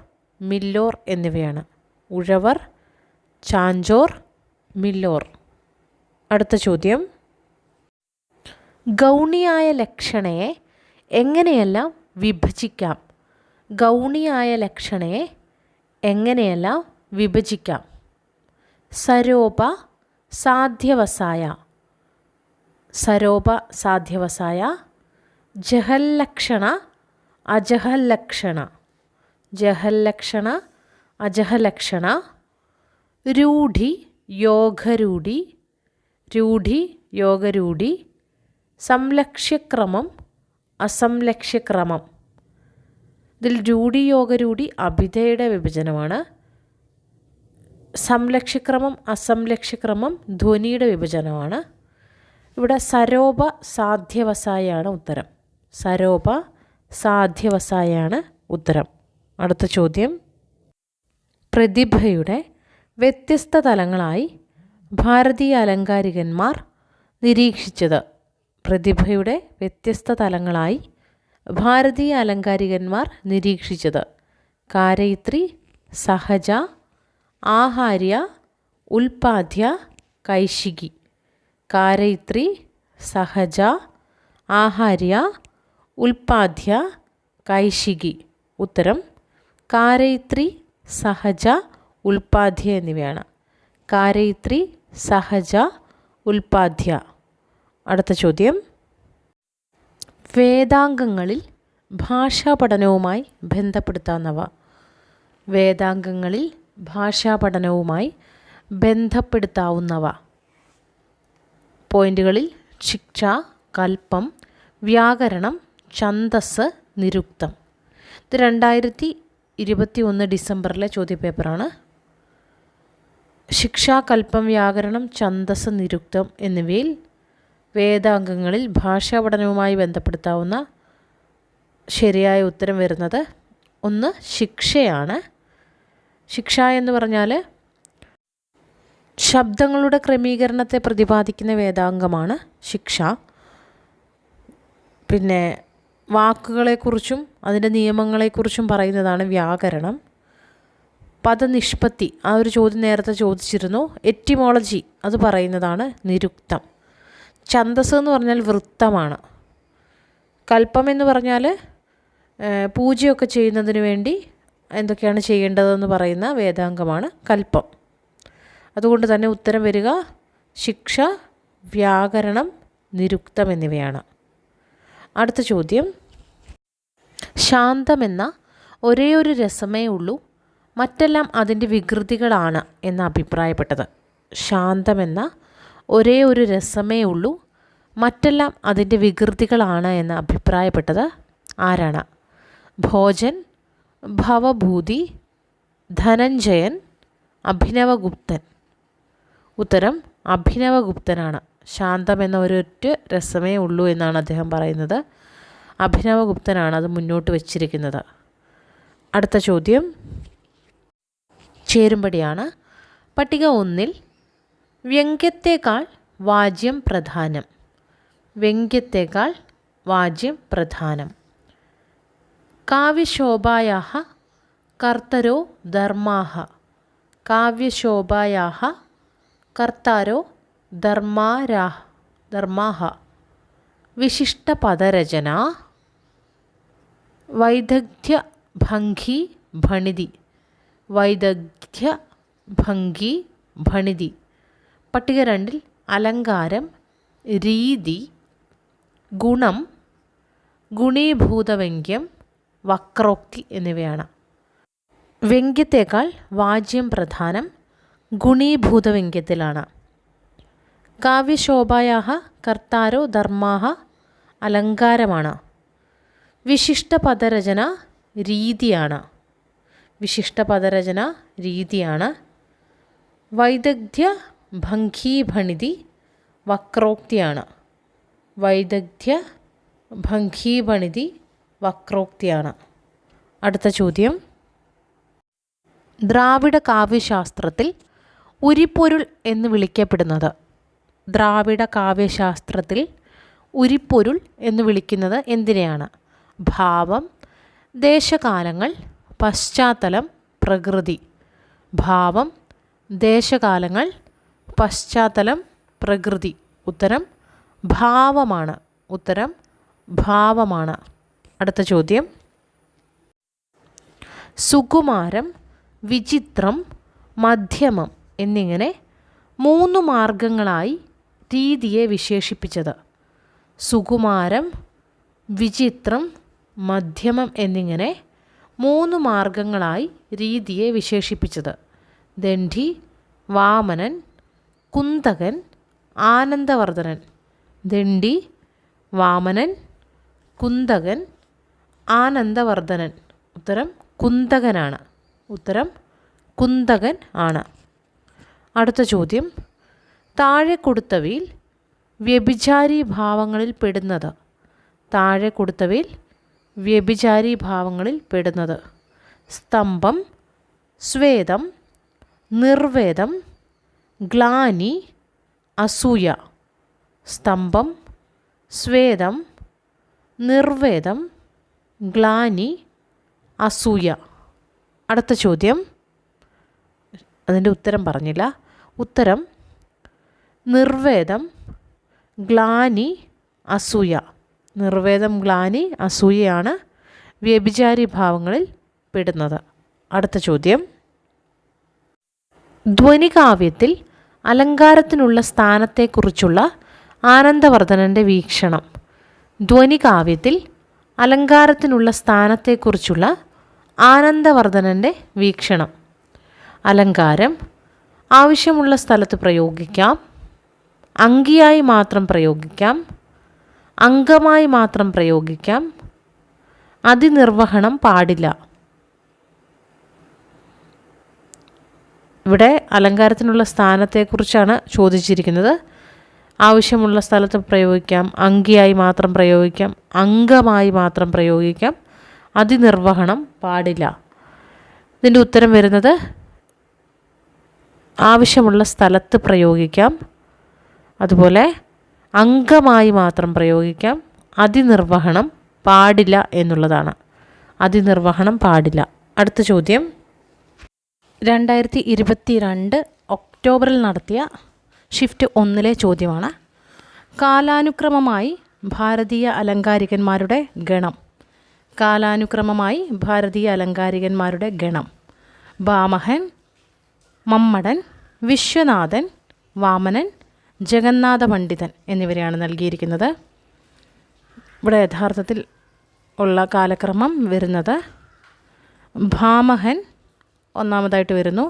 മില്ലോർ എന്നിവയാണ്. ഉഴവർ, ചാഞ്ചോർ, മില്ലോർ. അടുത്ത ചോദ്യം. ഗൗണിയായ ലക്ഷണയെ എങ്ങനെയെല്ലാം വിഭജിക്കാം? ഗൗണിയായ ലക്ഷണയെ എങ്ങനെയെല്ലാം വിഭജിക്കാം? സരോപ, സാധ്യവസായ. സരോപ സാധ്യവസായ, ജഹല്ലക്ഷണ അജഹല്ലക്ഷണ, ജഹല്ലക്ഷണ അജഹലക്ഷണ, രൂഢി യോഗരൂഢി, രൂഢി യോഗരൂഢി, സംലക്ഷ്യക്രമം അസംലക്ഷ്യക്രമം. ഇതിൽ രൂഢി യോഗരൂഢി അഭിധയുടെ വിഭജനമാണ്. സംലക്ഷ്യക്രമം അസംലക്ഷ്യക്രമം ധ്വനിയുടെ വിഭജനമാണ്. ഇവിടെ സരോപ സാധ്യവസായാണ് ഉത്തരം. സരോപ സാധ്യവസായാണ് ഉത്തരം. അടുത്ത ചോദ്യം, പ്രതിഭയുടെ വ്യത്യസ്ത തലങ്ങളായി ഭാരതീയ അലങ്കാരികന്മാർ നിരീക്ഷിച്ചത്. പ്രതിഭയുടെ വ്യത്യസ്ത തലങ്ങളായി ഭാരതീയ അലങ്കാരികന്മാർ നിരീക്ഷിച്ചത്. കാരയിത്രി, സഹജ, ആഹാര്യ, ഉൽപാദ്യ, കൈശികി. കാരയിത്രി, സഹജ, ആഹാര്യ, ഉൽപാദ്യ, കൈശികി. ഉത്തരം കാരയിത്രി, സഹജ, ഉൽപാദ്യ എന്നിവയാണ്. കാരയിത്രി, സഹജ, ഉൽപാദ്യ. അടുത്ത ചോദ്യം, വേദാംഗങ്ങളിൽ ഭാഷാ പഠനവുമായി ബന്ധപ്പെടുത്താവുന്നവ. വേദാംഗങ്ങളിൽ ഭാഷാ പഠനവുമായി ബന്ധപ്പെടുത്താവുന്നവ. പോയിന്റുകളിൽ ശിക്ഷ, കൽപ്പം, വ്യാകരണം, ഛന്ദസ്, നിരുക്തം. ഇത് 2021 ഡിസംബറിലെ ചോദ്യപേപ്പറാണ്. ശിക്ഷ, കൽപ്പം, വ്യാകരണം, ഛന്ദസ്, നിരുക്തം എന്നിവയിൽ വേദാംഗങ്ങളിൽ ഭാഷാ പഠനവുമായി ബന്ധപ്പെടുത്താവുന്ന ശരിയായ ഉത്തരം വരുന്നത് 1 ശിക്ഷയാണ്. ശിക്ഷ എന്ന് പറഞ്ഞാൽ ശബ്ദങ്ങളുടെ ക്രമീകരണത്തെ പ്രതിപാദിക്കുന്ന വേദാംഗമാണ് ശിക്ഷ. പിന്നെ വാക്കുകളെക്കുറിച്ചും അതിൻ്റെ നിയമങ്ങളെക്കുറിച്ചും പറയുന്നതാണ് വ്യാകരണം. പദനിഷ്പത്തി, ആ ഒരു ചോദ്യം നേരത്തെ ചോദിച്ചിരുന്നു. എറ്റിമോളജി അത് പറയുന്നതാണ് നിരുക്തം. ഛന്ദസ് എന്ന് പറഞ്ഞാൽ വൃത്തമാണ്. കൽപ്പം എന്ന് പറഞ്ഞാൽ പൂജയൊക്കെ ചെയ്യുന്നതിന് വേണ്ടി എന്തൊക്കെയാണ് ചെയ്യേണ്ടതെന്ന് പറയുന്ന വേദാംഗമാണ് കൽപ്പം. അതുകൊണ്ട് തന്നെ ഉത്തരം വരിക ശിക്ഷ, വ്യാകരണം, നിരുക്തം എന്നിവയാണ്. അടുത്ത ചോദ്യം, ശാന്തമെന്ന ഒരേ ഒരു രസമേ ഉള്ളൂ, മറ്റെല്ലാം അതിൻ്റെ വികൃതികളാണ് എന്ന് അഭിപ്രായപ്പെട്ടത്. ശാന്തമെന്ന ഒരേ ഒരു രസമേ ഉള്ളൂ, മറ്റെല്ലാം അതിൻ്റെ വികൃതികളാണ് എന്ന് അഭിപ്രായപ്പെട്ടത് ആരാണ്? ഭോജൻ, ഭവഭൂതി, ധനഞ്ജയൻ, അഭിനവഗുപ്തൻ. ഉത്തരം അഭിനവഗുപ്തനാണ്. ശാന്തമെന്ന ഒരൊറ്റ രസമേ ഉള്ളൂ എന്നാണ് അദ്ദേഹം പറയുന്നത്. അഭിനവഗുപ്തനാണ് അത് മുന്നോട്ട് വച്ചിരിക്കുന്നത്. അടുത്ത ചോദ്യം ചേരുംപടിയാണ്. പട്ടിക 1-ൽ വ്യംഗ്യത്തേക്കാൾ വാച്യം പ്രധാനം. വ്യംഗ്യത്തേക്കാൾ വാച്യം പ്രധാനം. കാവ്യശോഭായാഹ കർത്തരോ ധർമാഹ. കാവ്യശോഭായാഹ കർത്താരോ ധർമാഹ. വിശിഷ്ടപദരചന. വൈദഗ്ധ്യഭംഗി ഭണിതി. വൈദഗ്ധ്യഭംഗി ഭണിതി. പട്ടിക 2-ൽ അലങ്കാരം, രീതി, ഗുണം, ഗുണീഭൂതവ്യംഗ്യം, വക്രോക്തി എന്നിവയാണ്. വ്യംഗ്യത്തേക്കാൾ വാച്യം പ്രധാനം ഗുണീഭൂതവ്യംഗ്യത്തിലാണ്. കാവ്യശോഭായാഹ കർത്താരോ ധർമാഹ അലങ്കാരമാണ്. വിശിഷ്ടപദരചന രീതിയാണ്. വിശിഷ്ടപദരചന രീതിയാണ്. വൈദഗ്ധ്യ ഭംഗീഭണിതി വക്രോക്തിയാണ്. വൈദഗ്ധ്യ ഭംഗീഭണിതി വക്രോക്തിയാണ്. അടുത്ത ചോദ്യം, ദ്രാവിഡ കാവ്യശാസ്ത്രത്തിൽ ഉരിപ്പൊരുൾ എന്ന് വിളിക്കപ്പെടുന്നത്. ദ്രാവിഡ കാവ്യശാസ്ത്രത്തിൽ ഉരിപ്പൊരുൾ എന്ന് വിളിക്കുന്നത് എന്തിനെയാണ്? ഭാവം, ദേശകാലങ്ങൾ, പശ്ചാത്തലം, പ്രകൃതി. ഭാവം, ദേശകാലങ്ങൾ, പശ്ചാത്തലം, പ്രകൃതി. ഉത്തരം ഭാവമാണ്. ഉത്തരം ഭാവമാണ്. അടുത്ത ചോദ്യം, സുകുമാരം, വിചിത്രം, മധ്യമം എന്നിങ്ങനെ 3 മാർഗങ്ങളായി രീതിയെ വിശേഷിപ്പിച്ചത്? സുകുമാരം, വിചിത്രം, മധ്യമം എന്നിങ്ങനെ 3 മാർഗങ്ങളായി രീതിയെ വിശേഷിപ്പിച്ചത്. ദണ്ഡി, വാമനൻ, കുന്തകൻ, ആനന്ദവർദ്ധനൻ. ദണ്ഡി, വാമനൻ, കുന്തകൻ, ആനന്ദവർദ്ധനൻ. ഉത്തരം കുന്തകനാണ്. ഉത്തരം കുന്തകൻ ആണ്. അടുത്ത ചോദ്യം, താഴെ കൊടുത്തവയിൽ വ്യഭിചാരി ഭാവങ്ങളിൽ പെടുന്നത്? താഴെ കൊടുത്തവയിൽ വ്യഭിചാരി ഭാവങ്ങളിൽ പെടുന്നത്? സ്തംഭം, സ്വേദം, നിർവേദം, ഗ്ലാനി, അസൂയ. സ്തംഭം, സ്വേദം, നിർവേദം, ഗ്ലാനി, അസൂയ. അടുത്ത ചോദ്യം, അതിൻ്റെ ഉത്തരം പറഞ്ഞില്ല. ഉത്തരം നിർവേദം, ഗ്ലാനി, അസൂയ. നിർവേദം, ഗ്ലാനി, അസൂയയാണ് വ്യഭിചാരി ഭാവങ്ങളിൽ പെടുന്നത്. അടുത്ത ചോദ്യം, ധ്വനികാവ്യത്തിൽ അലങ്കാരത്തിനുള്ള സ്ഥാനത്തെക്കുറിച്ചുള്ള ആനന്ദവർദ്ധനൻ്റെ വീക്ഷണം? ധ്വനികാവ്യത്തിൽ അലങ്കാരത്തിനുള്ള സ്ഥാനത്തെക്കുറിച്ചുള്ള ആനന്ദവർദ്ധനൻ്റെ വീക്ഷണം: അലങ്കാരം ആവശ്യമുള്ള സ്ഥലത്ത് പ്രയോഗിക്കാം, അങ്കിയായി മാത്രം പ്രയോഗിക്കാം, അംഗമായി മാത്രം പ്രയോഗിക്കാം, അതിനിർവഹണം പാടില്ല. ഇവിടെ അലങ്കാരത്തിനുള്ള സ്ഥാനത്തെക്കുറിച്ചാണ് ചോദിച്ചിരിക്കുന്നത്. ആവശ്യമുള്ള സ്ഥലത്ത് പ്രയോഗിക്കാം, അങ്കിയായി മാത്രം പ്രയോഗിക്കാം, അംഗമായി മാത്രം പ്രയോഗിക്കാം, അതിനിർവഹണം പാടില്ല. ഇതിൻ്റെ ഉത്തരം വരുന്നത് ആവശ്യമുള്ള സ്ഥലത്ത് പ്രയോഗിക്കാം, അതുപോലെ അംഗമായി മാത്രം പ്രയോഗിക്കാം, അതിനിർവഹണം പാടില്ല എന്നുള്ളതാണ്. അതിനിർവഹണം പാടില്ല. അടുത്ത ചോദ്യം, 2022 ഒക്ടോബറിൽ നടത്തിയ ഷിഫ്റ്റ് 1 ചോദ്യമാണ്. കാലാനുക്രമമായി ഭാരതീയ അലങ്കാരികന്മാരുടെ ഗണം. കാലാനുക്രമമായി ഭാരതീയ അലങ്കാരികന്മാരുടെ ഗണം: ഭാമഹൻ, മമ്മടൻ, വിശ്വനാഥൻ, വാമനൻ, ജഗന്നാഥ പണ്ഡിതൻ എന്നിവരെയാണ് നൽകിയിരിക്കുന്നത്. ഇവിടെ യഥാർത്ഥത്തിൽ ഉള്ള കാലക്രമം വരുന്നത് ഭാമഹൻ ഒന്നാമതായിട്ട് വരുന്നു,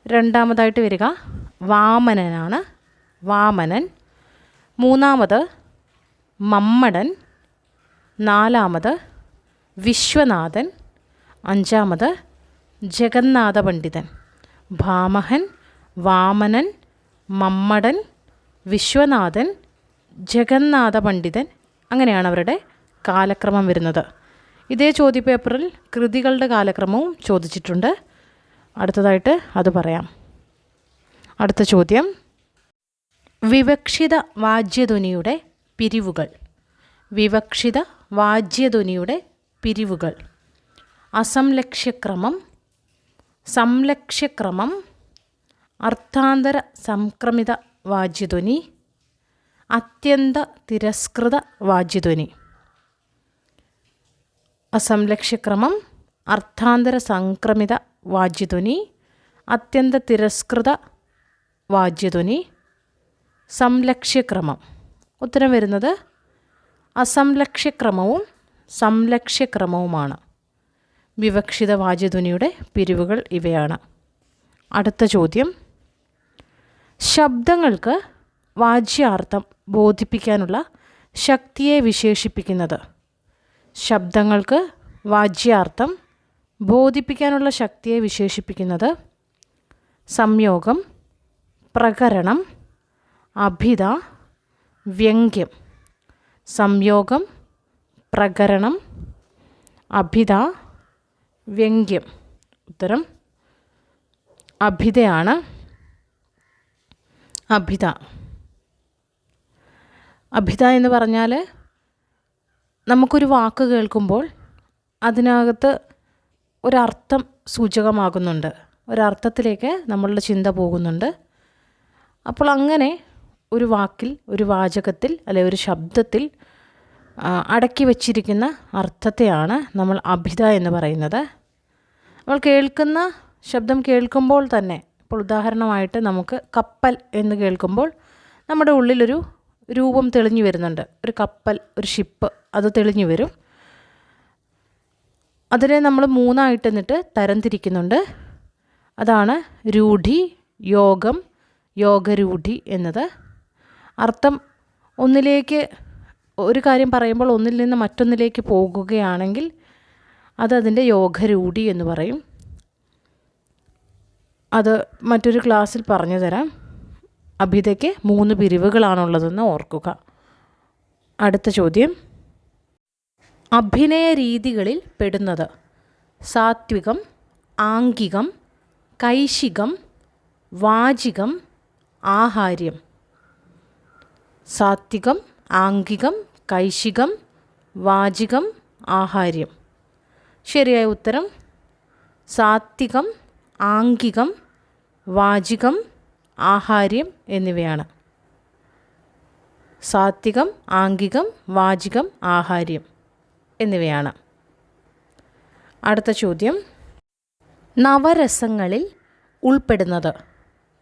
രണ്ടാമതായിട്ട് വരിക വാമനനാണ്, വാമനൻ, മൂന്നാമത് മമ്മടൻ, നാലാമത് വിശ്വനാഥൻ, അഞ്ചാമത് ജഗന്നാഥ പണ്ഡിതൻ. ഭാമഹൻ, വാമനൻ, മമ്മടൻ, വിശ്വനാഥൻ, ജഗന്നാഥ പണ്ഡിതൻ, അങ്ങനെയാണ് അവരുടെ കാലക്രമം വരുന്നത്. ഇതേ ചോദ്യപേപ്പറിൽ കൃതികളുടെ കാലക്രമവും ചോദിച്ചിട്ടുണ്ട്. അടുത്തതായിട്ട് അത് പറയാം. അടുത്ത ചോദ്യം, വിവക്ഷിത വാജ്യധ്വനിയുടെ പിരിവുകൾ. വിവക്ഷിത വാജ്യധ്വനിയുടെ പിരിവുകൾ: അസംലക്ഷ്യക്രമം, സംലക്ഷ്യക്രമം, അർത്ഥാന്തര സംക്രമിത വാജ്യധ്വനി, അത്യന്ത തിരസ്കൃത വാജ്യധ്വനി. അസംലക്ഷ്യക്രമം, അർത്ഥാന്തര സംക്രമിത വാജ്യധ്വനി, അത്യന്ത തിരസ്കൃത വാജ്യധ്വനി, സംലക്ഷ്യക്രമം. ഉത്തരം വരുന്നത് അസംലക്ഷ്യക്രമവും സംലക്ഷ്യക്രമവുമാണ്. വിവക്ഷിത വാജ്യധ്വനിയുടെ പിരിവുകൾ ഇവയാണ്. അടുത്ത ചോദ്യം, ശബ്ദങ്ങൾക്ക് വാച്യാർത്ഥം ബോധിപ്പിക്കാനുള്ള ശക്തിയെ വിശേഷിപ്പിക്കുന്നത്? ശബ്ദങ്ങൾക്ക് വാച്യാർത്ഥം ബോധിപ്പിക്കാനുള്ള ശക്തിയെ വിശേഷിപ്പിക്കുന്നത് സംയോഗം, പ്രകരണം, അഭിധ, വ്യംഗ്യം. സംയോഗം, പ്രകരണം, അഭിധ, വ്യംഗ്യം. ഉത്തരം അഭിധയാണ്. അഭിധ. അഭിധ എന്ന് പറഞ്ഞാൽ നമുക്കൊരു വാക്ക് കേൾക്കുമ്പോൾ അതിനകത്ത് ഒരർത്ഥം സൂചകമാകുന്നുണ്ട്, ഒരർത്ഥത്തിലേക്ക് നമ്മളുടെ ചിന്ത പോകുന്നുണ്ട്. അപ്പോൾ അങ്ങനെ ഒരു വാക്കിൽ, ഒരു വാചകത്തിൽ അല്ലെ ഒരു ശബ്ദത്തിൽ അടക്കി വച്ചിരിക്കുന്ന അർത്ഥത്തെയാണ് നമ്മൾ അഭിധ എന്ന് പറയുന്നത്. നമ്മൾ കേൾക്കുന്ന ശബ്ദം കേൾക്കുമ്പോൾ തന്നെ, ഇപ്പോൾ ഉദാഹരണമായിട്ട് നമുക്ക് കപ്പൽ എന്ന് കേൾക്കുമ്പോൾ നമ്മുടെ ഉള്ളിലൊരു രൂപം തെളിഞ്ഞു വരുന്നുണ്ട്. ഒരു കപ്പൽ, ഒരു ഷിപ്പ്, അത് തെളിഞ്ഞു വരും. അതിനെ നമ്മൾ 3ആയിട്ട് എന്നിട്ട് തരംതിരിക്കുന്നുണ്ട്. അതാണ് രൂഢി, യോഗം, യോഗരൂഢി എന്നത്. അർത്ഥം ഒന്നിലേക്ക്, ഒരു കാര്യം പറയുമ്പോൾ ഒന്നിൽ നിന്ന് മറ്റൊന്നിലേക്ക് പോകുകയാണെങ്കിൽ അതതിൻ്റെ യോഗരൂഢി എന്ന് പറയും. അത് മറ്റൊരു ക്ലാസ്സിൽ പറഞ്ഞു തരാം. അഭിതയ്ക്ക് 3 പിരിവുകളാണുള്ളതെന്ന് ഓർക്കുക. അടുത്ത ചോദ്യം, അഭിനയ രീതികളിൽ പെടുന്നത് സാത്വികം, ആംഗികം, കൈശികം, വാചികം, ആഹാര്യം. സാത്വികം, ആംഗികം, കൈശികം, വാചികം, ആഹാര്യം. ശരിയായ ഉത്തരം സാത്വികം, ആംഗികം, വാചികം, ആഹാര്യം എന്നിവയാണ്. സാത്വികം, ആംഗികം, വാചികം, ആഹാര്യം എന്നിവയാണ്. അടുത്ത ചോദ്യം, നവരസങ്ങളിൽ ഉൾപ്പെടുന്നത്.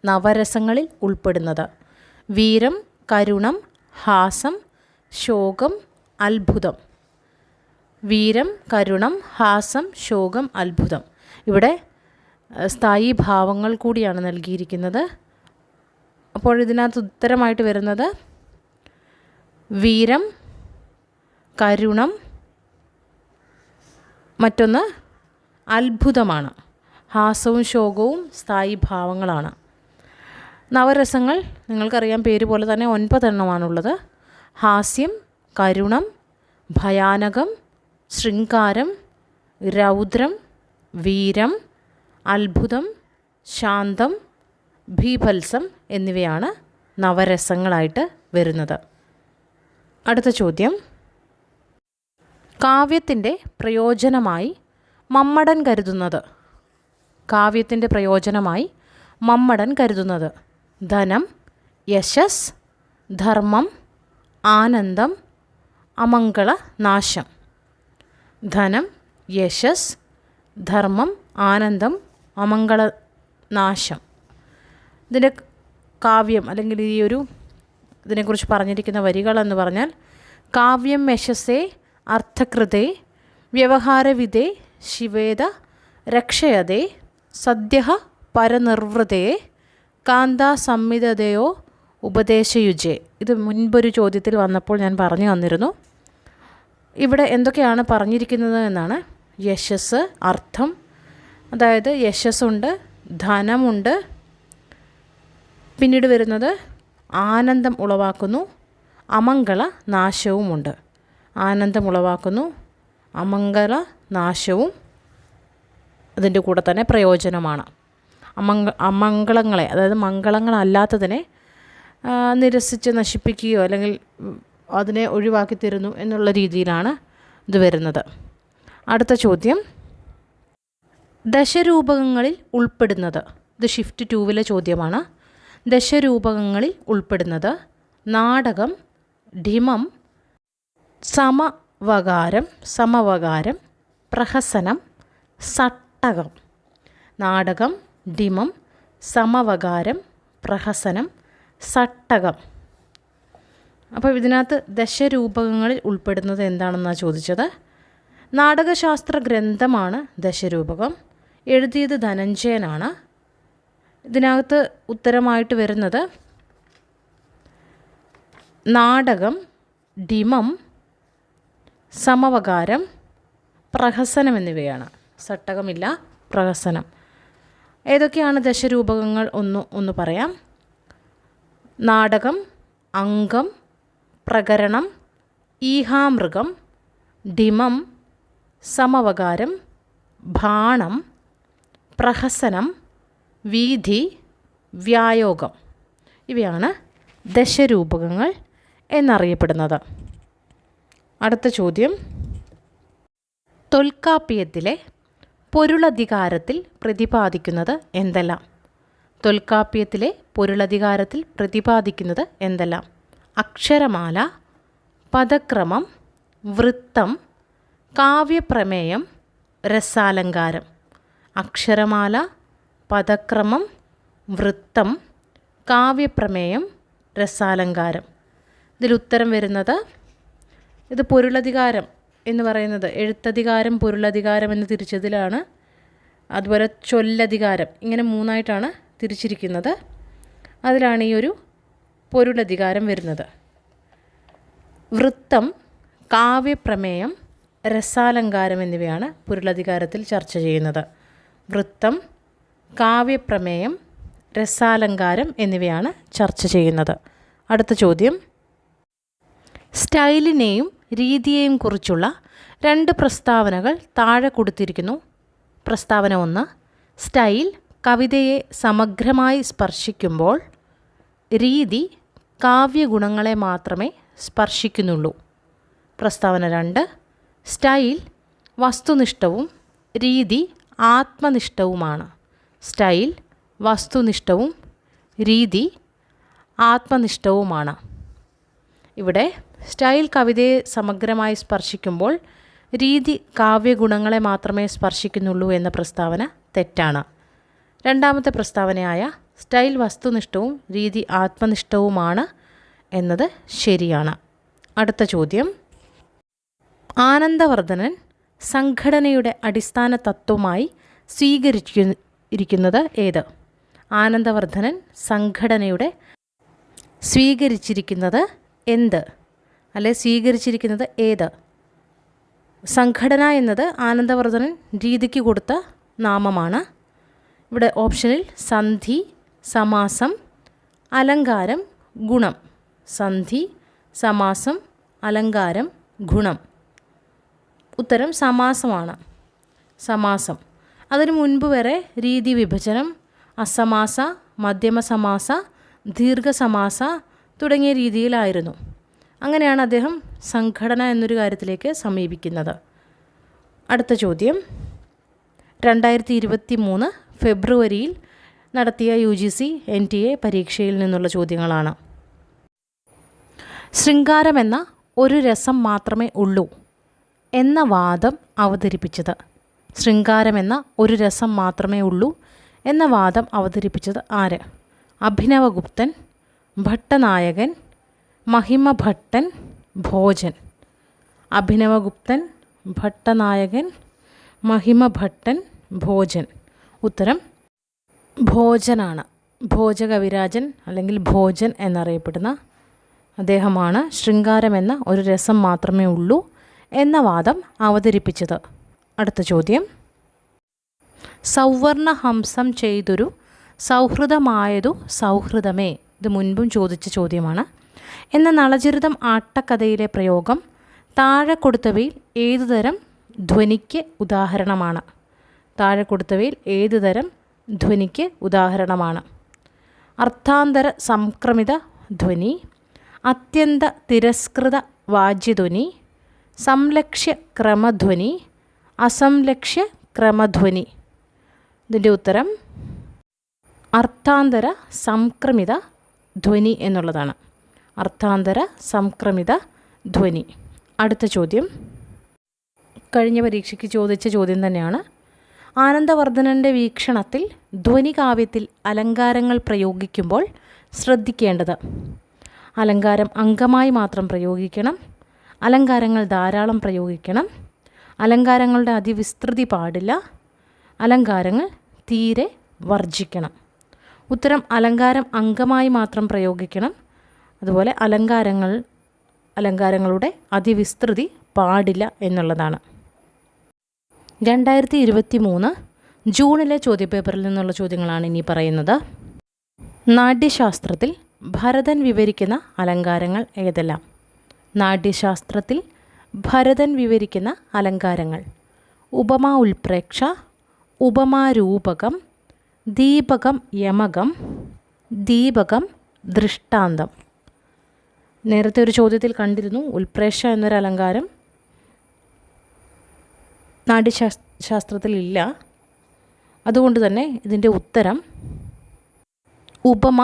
നവരസങ്ങളിൽ ഉൾപ്പെടുന്നത് വീരം, കരുണം, ഹാസം, ശോകം, അത്ഭുതം. വീരം, കരുണം, ഹാസം, ശോകം, അത്ഭുതം. ഇവിടെ സ്ഥായി ഭാവങ്ങൾ കൂടിയാണ് നൽകിയിരിക്കുന്നത്. അപ്പോൾ ഇതിനകത്ത് ഉത്തരമായിട്ട് വരുന്നത് വീരം, കരുണം, മറ്റൊന്ന് അത്ഭുതമാണ്. ഹാസവും ശോകവും സ്ഥായി ഭാവങ്ങളാണ്. നവരസങ്ങൾ നിങ്ങൾക്കറിയാം, പേര് പോലെ തന്നെ 9 എണ്ണമാണുള്ളത്. ഹാസ്യം, കരുണം, ഭയാനകം, ശൃംഗാരം, രൗദ്രം, വീരം, അത്ഭുതം, ശാന്തം, ഭീഭത്സം എന്നിവയാണ് നവരസങ്ങളായിട്ട് വരുന്നത്. അടുത്ത ചോദ്യം, കാവ്യത്തിൻ്റെ പ്രയോജനമായി മമ്മടൻ കരുതുന്നത്. കാവ്യത്തിൻ്റെ പ്രയോജനമായി മമ്മടൻ കരുതുന്നത് ധനം, യശസ്, ധർമ്മം, ആനന്ദം, അമംഗള നാശം. ധനം, യശസ്, ധർമ്മം, ആനന്ദം, അമംഗള നാശം. ഇതിൻ്റെ കാവ്യം അല്ലെങ്കിൽ ഇതിനെക്കുറിച്ച് പറഞ്ഞിരിക്കുന്ന വരികളെന്ന് പറഞ്ഞാൽ, കാവ്യം യശസ്സേ അർത്ഥകൃതേ വ്യവഹാരവിദേ ശിവേദ രക്ഷയതേ സദ്യഃ പരനിർവൃതേ കാന്താ സംമിതതയോ ഉപദേശയുജേ. ഇത് മുൻപൊരു ചോദ്യത്തിൽ വന്നപ്പോൾ ഞാൻ പറഞ്ഞു തന്നിരുന്നു. ഇവിടെ എന്തൊക്കെയാണ് പറഞ്ഞിരിക്കുന്നത് എന്നാണ്. യശസ്, അർത്ഥം, അതായത് യശസ്സുണ്ട്, ധനമുണ്ട്, പിന്നീട് വരുന്നത് ആനന്ദം ഉളവാക്കുന്നു, അമംഗള നാശവുമുണ്ട്. ആനന്ദം ഉളവാക്കുന്നു, അമംഗള നാശവും അതിൻ്റെ കൂടെ തന്നെ പ്രയോജനമാണ്. അമംഗളങ്ങളെ, അതായത് മംഗളങ്ങളല്ലാത്തതിനെ നിരസിച്ച് നശിപ്പിക്കുകയോ അല്ലെങ്കിൽ അതിനെ ഒഴിവാക്കി തരുന്നു എന്നുള്ള രീതിയിലാണ് ഇത് വരുന്നത്. അടുത്ത ചോദ്യം, ദശരൂപകങ്ങളിൽ ഉൾപ്പെടുന്നത്. ഇത് ഷിഫ്റ്റ് 2 ചോദ്യമാണ്. ദശരൂപകങ്ങളിൽ ഉൾപ്പെടുന്നത് നാടകം, ഢിമം, സമവകാരം, പ്രഹസനം, സട്ടകം. നാടകം, ഢിമം, സമവകാരം, പ്രഹസനം, സട്ടകം. അപ്പോൾ ഇതിനകത്ത് ദശരൂപകങ്ങളിൽ ഉൾപ്പെടുന്നത് എന്താണെന്നാണ് ചോദിച്ചത്. നാടകശാസ്ത്ര ഗ്രന്ഥമാണ് ദശരൂപകം. എഴുതിയത് ധനഞ്ജയനാണ്. ഇതിനകത്ത് ഉത്തരമായിട്ട് വരുന്നത് നാടകം, ഢിമം, സമവകാരം, പ്രഹസനം എന്നിവയാണ്. സട്ടകമില്ല, പ്രഹസനം. ഏതൊക്കെയാണ് ദശരൂപകങ്ങൾ ഒന്ന് പറയാം. നാടകം, അംഗം, പ്രകരണം, ഈഹാമൃഗം, ഢിമം, സമവകാരം, ബാണം, പ്രഹസനം, വീഥി, വ്യായോഗം. ഇവയാണ് ദശരൂപകങ്ങൾ എന്നറിയപ്പെടുന്നത്. അടുത്ത ചോദ്യം, തൊൽക്കാപ്യത്തിലെ പൊരുളധികാരത്തിൽ പ്രതിപാദിക്കുന്നത് എന്തെല്ലാം? തൊൽക്കാപ്യത്തിലെ പൊരുളധികാരത്തിൽ പ്രതിപാദിക്കുന്നത് എന്തെല്ലാം? അക്ഷരമാല, പദക്രമം, വൃത്തം, കാവ്യപ്രമേയം, രസാലങ്കാരം. അക്ഷരമാല, പദക്രമം, വൃത്തം, കാവ്യപ്രമേയം, രസാലങ്കാരം. ഇതിൽ ഉത്തരം വരുന്നത് ഇത് പൊരുളധികാരം എന്ന് പറയുന്നത് എഴുത്തധികാരം പൊരുളധികാരം എന്ന് തിരിച്ചതിലാണ്. അതുപോലെ ചൊല്ലധികാരം ഇങ്ങനെ മൂന്നായിട്ടാണ് തിരിച്ചിരിക്കുന്നത്. അതിലാണ് ഈ ഒരു പൊരുളധികാരം വരുന്നത്. വൃത്തം, കാവ്യപ്രമേയം, രസാലങ്കാരം എന്നിവയാണ് പൊരുളധികാരത്തിൽ ചർച്ച ചെയ്യുന്നത്. വൃത്തം, കാവ്യപ്രമേയം, രസാലങ്കാരം എന്നിവയാണ് ചർച്ച ചെയ്യുന്നത്. അടുത്ത ചോദ്യം, സ്റ്റൈലിനെയും രീതിയെയും കുറിച്ചുള്ള 2 പ്രസ്താവനകൾ താഴെ കൊടുത്തിരിക്കുന്നു. പ്രസ്താവന 1, സ്റ്റൈൽ കവിതയെ സമഗ്രമായി സ്പർശിക്കുമ്പോൾ രീതി കാവ്യഗുണങ്ങളെ മാത്രമേ സ്പർശിക്കുന്നുള്ളൂ. പ്രസ്താവന 2, സ്റ്റൈൽ വസ്തുനിഷ്ഠവും രീതി ആത്മനിഷ്ഠവുമാണ്. സ്റ്റൈൽ വസ്തുനിഷ്ഠവും രീതി ആത്മനിഷ്ഠവുമാണ്. ഇവിടെ സ്റ്റൈൽ കവിതയെ സമഗ്രമായി സ്പർശിക്കുമ്പോൾ രീതി കാവ്യഗുണങ്ങളെ മാത്രമേ സ്പർശിക്കുന്നുള്ളൂ എന്ന പ്രസ്താവന തെറ്റാണ്. രണ്ടാമത്തെ പ്രസ്താവനയായ സ്റ്റൈൽ വസ്തുനിഷ്ഠവും രീതി ആത്മനിഷ്ഠവുമാണ് എന്നത് ശരിയാണ്. അടുത്ത ചോദ്യം, ആനന്ദവർദ്ധനൻ സംഘടനയുടെ അടിസ്ഥാന തത്വമായി സ്വീകരിച്ചിരിക്കുന്നത് ഏത്? ആനന്ദവർദ്ധനൻ സംഘടനയുടെ സ്വീകരിച്ചിരിക്കുന്നത് എന്ത്, അല്ലെ സ്വീകരിച്ചിരിക്കുന്നത് ഏത്? സംഘടന എന്നത് ആനന്ദവർദ്ധനൻ രീതിക്ക് കൊടുത്ത നാമമാണ്. ഇവിടെ ഓപ്ഷനിൽ സന്ധി, സമാസം, അലങ്കാരം, ഗുണം. സന്ധി, സമാസം, അലങ്കാരം, ഗുണം. ഉത്തരം സമാസമാണ്. സമാസം. അതിനു മുൻപ് വരെ രീതി വിഭജനം, അസമാസ, മധ്യമസമാസ, ദീർഘസമാസ തുടങ്ങിയ രീതിയിലായിരുന്നു. അങ്ങനെയാണ് അദ്ദേഹം സംഘടന എന്നൊരു കാര്യത്തിലേക്ക് സമീപിക്കുന്നത്. അടുത്ത ചോദ്യം, 2023 ഫെബ്രുവരിയിൽ നടത്തിയ UGC NTA പരീക്ഷയിൽ നിന്നുള്ള ചോദ്യങ്ങളാണ്. ശൃംഗാരമെന്ന ഒരു രസം മാത്രമേ ഉള്ളൂ എന്ന വാദം അവതരിപ്പിച്ചത്. ശൃംഗാരമെന്ന ഒരു രസം മാത്രമേ ഉള്ളൂ എന്ന വാദം അവതരിപ്പിച്ചത് ആര്? അഭിനവഗുപ്തൻ, ഭട്ടനായകൻ, മഹിമഭട്ടൻ, ഭോജൻ. അഭിനവഗുപ്തൻ, ഭട്ടനായകൻ, മഹിമഭട്ടൻ, ഭോജൻ. ഉത്തരം ഭോജനാണ്. ഭോജകവിരാജൻ അല്ലെങ്കിൽ ഭോജൻ എന്നറിയപ്പെടുന്ന അദ്ദേഹമാണ് ശൃംഗാരമെന്ന ഒരു രസം മാത്രമേ ഉള്ളൂ എന്ന വാദം അവതരിപ്പിച്ചത്. അടുത്ത ചോദ്യം, സൗവർണഹംസം ചെയ്തൊരു സൗഹൃദമായതു സൗഹൃദമേ. ഇത് മുൻപും ചോദിച്ച ചോദ്യമാണ്. എന്ന നളചരിതം ആട്ടക്കഥയിലെ പ്രയോഗം താഴെ കൊടുത്തവയിൽ ഏതുതരം ധ്വനിക്ക് ഉദാഹരണമാണ്? താഴെ കൊടുത്തവയിൽ ഏതുതരം ധ്വനിക്ക് ഉദാഹരണമാണ്? അർത്ഥാന്തര സംക്രമിത ധ്വനി, അത്യന്ത തിരസ്കൃത വാജ്യധ്വനി, സംലക്ഷ്യ ക്രമധ്വനി, അസംലക്ഷ്യ ക്രമധ്വനി. ഇതിൻ്റെ ഉത്തരം അർത്ഥാന്തര സംക്രമിത ധ്വനി എന്നുള്ളതാണ്. അർത്ഥാന്തര സംക്രമിത ധ്വനി. അടുത്ത ചോദ്യം, കഴിഞ്ഞ പരീക്ഷയ്ക്ക് ചോദിച്ച ചോദ്യം തന്നെയാണ്. ആനന്ദവർദ്ധനൻ്റെ വീക്ഷണത്തിൽ ധ്വനികാവ്യത്തിൽ അലങ്കാരങ്ങൾ പ്രയോഗിക്കുമ്പോൾ ശ്രദ്ധിക്കേണ്ടത്. അലങ്കാരം അംഗമായി മാത്രം പ്രയോഗിക്കണം, അലങ്കാരങ്ങൾ ധാരാളം പ്രയോഗിക്കണം, അലങ്കാരങ്ങളുടെ അതിവിസ്തൃതി പാടില്ല, അലങ്കാരങ്ങൾ തീരെ വർജിക്കണം. ഉത്തരം അലങ്കാരം അംഗമായി മാത്രം പ്രയോഗിക്കണം, അതുപോലെ അലങ്കാരങ്ങളുടെ അതിവിസ്തൃതി പാടില്ല എന്നുള്ളതാണ്. 2023 ജൂണിലെ ചോദ്യപേപ്പറിൽ നിന്നുള്ള ചോദ്യങ്ങളാണ് ഇനി പറയുന്നത്. നാട്യശാസ്ത്രത്തിൽ ഭരതൻ വിവരിക്കുന്ന അലങ്കാരങ്ങൾ ഏതെല്ലാം? നാട്യശാസ്ത്രത്തിൽ ഭരതൻ വിവരിക്കുന്ന അലങ്കാരങ്ങൾ: ഉപമാ ഉൽപ്രേക്ഷ, ഉപമാരൂപകം, ദീപകം യമകം, ദീപകം ദൃഷ്ടാന്തം. നേരത്തെ ഒരു ചോദ്യത്തിൽ കണ്ടിരുന്നു ഉൽപ്രേക്ഷ എന്നൊരു അലങ്കാരം നാട്യശാസ്ത്രത്തിലില്ല. അതുകൊണ്ട് തന്നെ ഇതിൻ്റെ ഉത്തരം ഉപമ,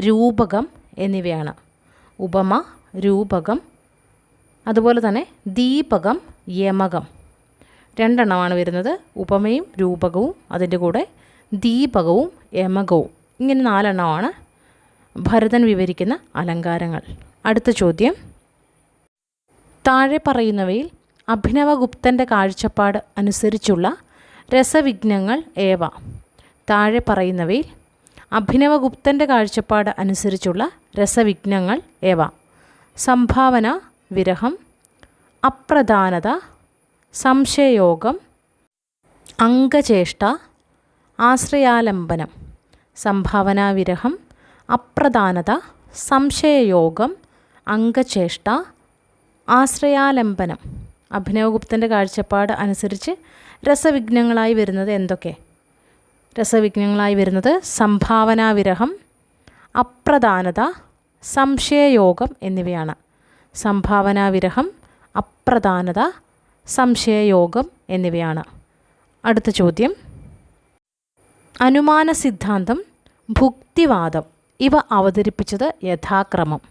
രൂപകം എന്നിവയാണ്. ഉപമ, രൂപകം, അതുപോലെ തന്നെ ദീപകം, യമകം. രണ്ടെണ്ണമാണ് വരുന്നത്. ഉപമയും രൂപകവും അതിൻ്റെ കൂടെ ദീപകവും യമകവും. ഇങ്ങനെ 4 എണ്ണമാണ് ഭരതൻ വിവരിക്കുന്ന അലങ്കാരങ്ങൾ. അടുത്ത ചോദ്യം, താഴെ പറയുന്നവയിൽ അഭിനവഗുപ്തൻ്റെ കാഴ്ചപ്പാട് അനുസരിച്ചുള്ള രസവിജ്ഞങ്ങൾ ഏവ? താഴെ പറയുന്നവയിൽ അഭിനവഗുപ്തൻ്റെ കാഴ്ചപ്പാട് അനുസരിച്ചുള്ള രസവിജ്ഞങ്ങൾ ഏവ? സംഭാവന, വിരഹം, അപ്രധാനത, സംശയയോഗം, അംഗചേഷ്ട, ആശ്രയാലംബനം. സംഭാവന, വിരഹം, അപ്രധാനത, സംശയയോഗം, അംഗചേഷ്ട, ആശ്രയാലംബനം. അഭിനവഗുപ്തൻ്റെ കാഴ്ചപ്പാട് അനുസരിച്ച് രസവിജ്ഞങ്ങളായി വരുന്നത് എന്തൊക്കെ? രസവിജ്ഞങ്ങളായി വരുന്നത് സംഭാവന, വിരഹം, അപ്രധാനത, സംശയയോഗം എന്നിവയാണ്. സംഭാവന, വിരഹം, അപ്രധാനത, സംശയയോഗം എന്നിവയാണ്. അടുത്ത ചോദ്യം, അനുമാന സിദ്ധാന്തം, ഭുക്തിവാദം ഇവ അവതരിപ്പിച്ചത് യഥാക്രമം?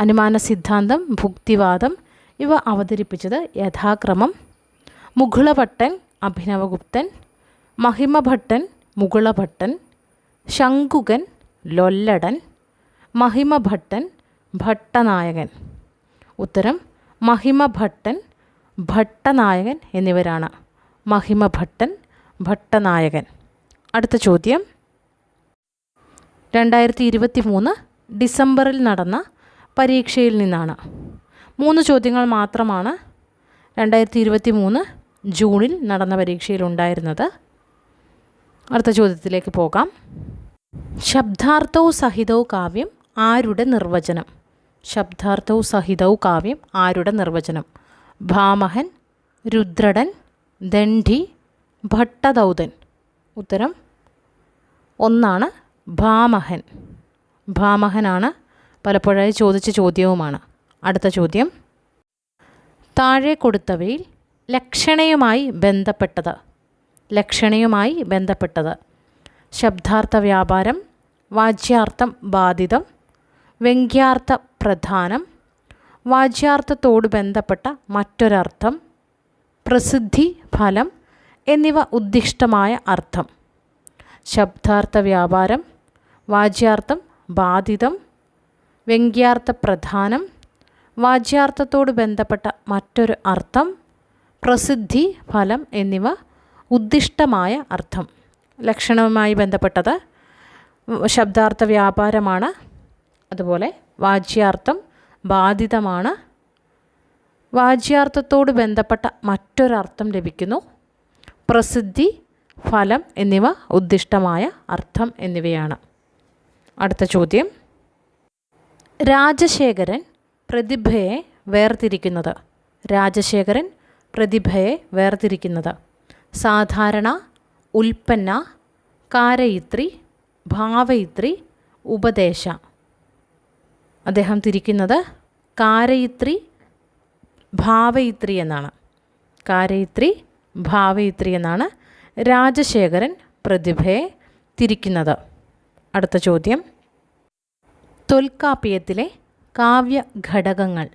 അനുമാന സിദ്ധാന്തം, ഭുക്തിവാദം ഇവ അവതരിപ്പിച്ചത് യഥാക്രമം മുകുളഭട്ടൻ, അഭിനവഗുപ്തൻ, മഹിമഭട്ടൻ, മുകുളഭട്ടൻ, ശങ്കുകൻ, ലൊല്ലടൻ, മഹിമഭട്ടൻ, ഭട്ടനായകൻ. ഉത്തരം മഹിമഭട്ടൻ, ഭട്ടനായകൻ എന്നിവരാണ്. മഹിമഭട്ടൻ, ഭട്ടനായകൻ. അടുത്ത ചോദ്യം, 2023 ഡിസംബറിൽ നടന്ന പരീക്ഷയിൽ നിന്നാണ്. 3 ചോദ്യങ്ങൾ മാത്രമാണ് 2023 ജൂണിൽ നടന്ന പരീക്ഷയിൽ ഉണ്ടായിരുന്നത്. അടുത്ത ചോദ്യത്തിലേക്ക് പോകാം. ശബ്ദാർത്ഥവും സഹിതവും കാവ്യം ആരുടെ നിർവചനം? ശബ്ദാർത്ഥവും സഹിതവും കാവ്യം ആരുടെ നിർവചനം? ഭാമഹൻ, രുദ്രടൻ, ദണ്ഡി, ഭട്ടദൗതൻ. ഉത്തരം 1 ഭാമഹൻ. ഭാമഹനാണ് പലപ്പോഴായി ചോദിച്ച ചോദ്യവുമാണ്. അടുത്ത ചോദ്യം, താഴെ കൊടുത്തവയിൽ ലക്ഷണയുമായി ബന്ധപ്പെട്ടത്? ലക്ഷണയുമായി ബന്ധപ്പെട്ടത് ശബ്ദാർത്ഥ വ്യാപാരം, വാച്യാർത്ഥം ബാധിതം, വ്യംഗ്യാർത്ഥ പ്രധാനം, വാച്യാർത്ഥത്തോട് ബന്ധപ്പെട്ട മറ്റൊരർത്ഥം, പ്രസിദ്ധി, ഫലം എന്നിവ ഉദ്ദിഷ്ടമായ അർത്ഥം. ശബ്ദാർത്ഥ വ്യാപാരം, വാച്യാർത്ഥം ബാധിതം, വ്യംഗ്യാർത്ഥ പ്രധാനം, വാച്യാർത്ഥത്തോട് ബന്ധപ്പെട്ട മറ്റൊരു അർത്ഥം, പ്രസിദ്ധി, ഫലം എന്നിവ ഉദ്ദിഷ്ടമായ അർത്ഥം. ലക്ഷണവുമായി ബന്ധപ്പെട്ടത് ശബ്ദാർത്ഥ വ്യാപാരമാണ്. അതുപോലെ വാച്യാർത്ഥം ബാധിതമാണ്. വാച്യാർത്ഥത്തോട് ബന്ധപ്പെട്ട മറ്റൊരർത്ഥം ലഭിക്കുന്നു. പ്രസിദ്ധി, ഫലം എന്നിവ ഉദ്ദിഷ്ടമായ അർത്ഥം എന്നിവയാണ്. അടുത്ത ചോദ്യം, രാജശേഖരൻ പ്രതിഭയെ വേർതിരിക്കുന്നത്? രാജശേഖരൻ പ്രതിഭയെ വേർതിരിക്കുന്നത് സാധാരണ, ഉൽപ്പന്ന, കാരയിത്രി, ഭാവയിത്രി, ഉപദേശ. അദ്ദേഹം തിരിക്കുന്നത് കാരയിത്രി, ഭാവയിത്രി എന്നാണ്. കാരയിത്രി, ഭാവയിത്രി എന്നാണ് രാജശേഖരൻ പ്രതിഭയെ തിരിക്കുന്നത്. അടുത്ത ചോദ്യം, തൊൽക്കാപ്യത്തിലെ കാവ്യഘടകങ്ങൾ?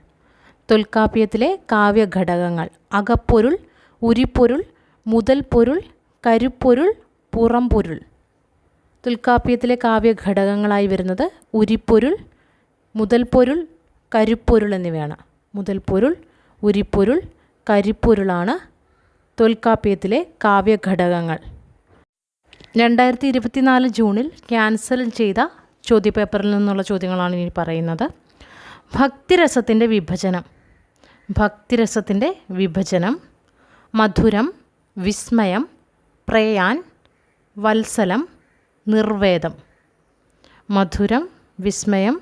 തൊൽക്കാപ്യത്തിലെ കാവ്യഘടകങ്ങൾ അകപ്പൊരുൾ, ഉരിപ്പൊരുൾ, മുതൽപ്പൊരുൾ, കരുപ്പൊരുൾ, പുറംപൊരുൾ. തൊൽക്കാപ്യത്തിലെ കാവ്യഘടകങ്ങളായി വരുന്നത് ഉരിപ്പൊരുൾ, മുതൽപ്പൊരുൾ, കരുപ്പൊരുൾ എന്നിവയാണ്. മുതൽപ്പൊരുൾ, ഉരിപ്പൊരുൾ, കരിപ്പൊരുളാണ് തൊൽക്കാപ്യത്തിലെ കാവ്യഘടകങ്ങൾ. 2024 ജൂണിൽ ക്യാൻസൽ ചെയ്ത ചോദ്യപേപ്പറിൽ നിന്നുള്ള ചോദ്യങ്ങളാണ് ഇനി പറയുന്നത്. ഭക്തിരസത്തിൻ്റെ വിഭജനം. ഭക്തിരസത്തിൻ്റെ വിഭജനം മധുരം, വിസ്മയം, പ്രയാൻ, വത്സലം, നിർവേദം. മധുരം, വിസ്മയം,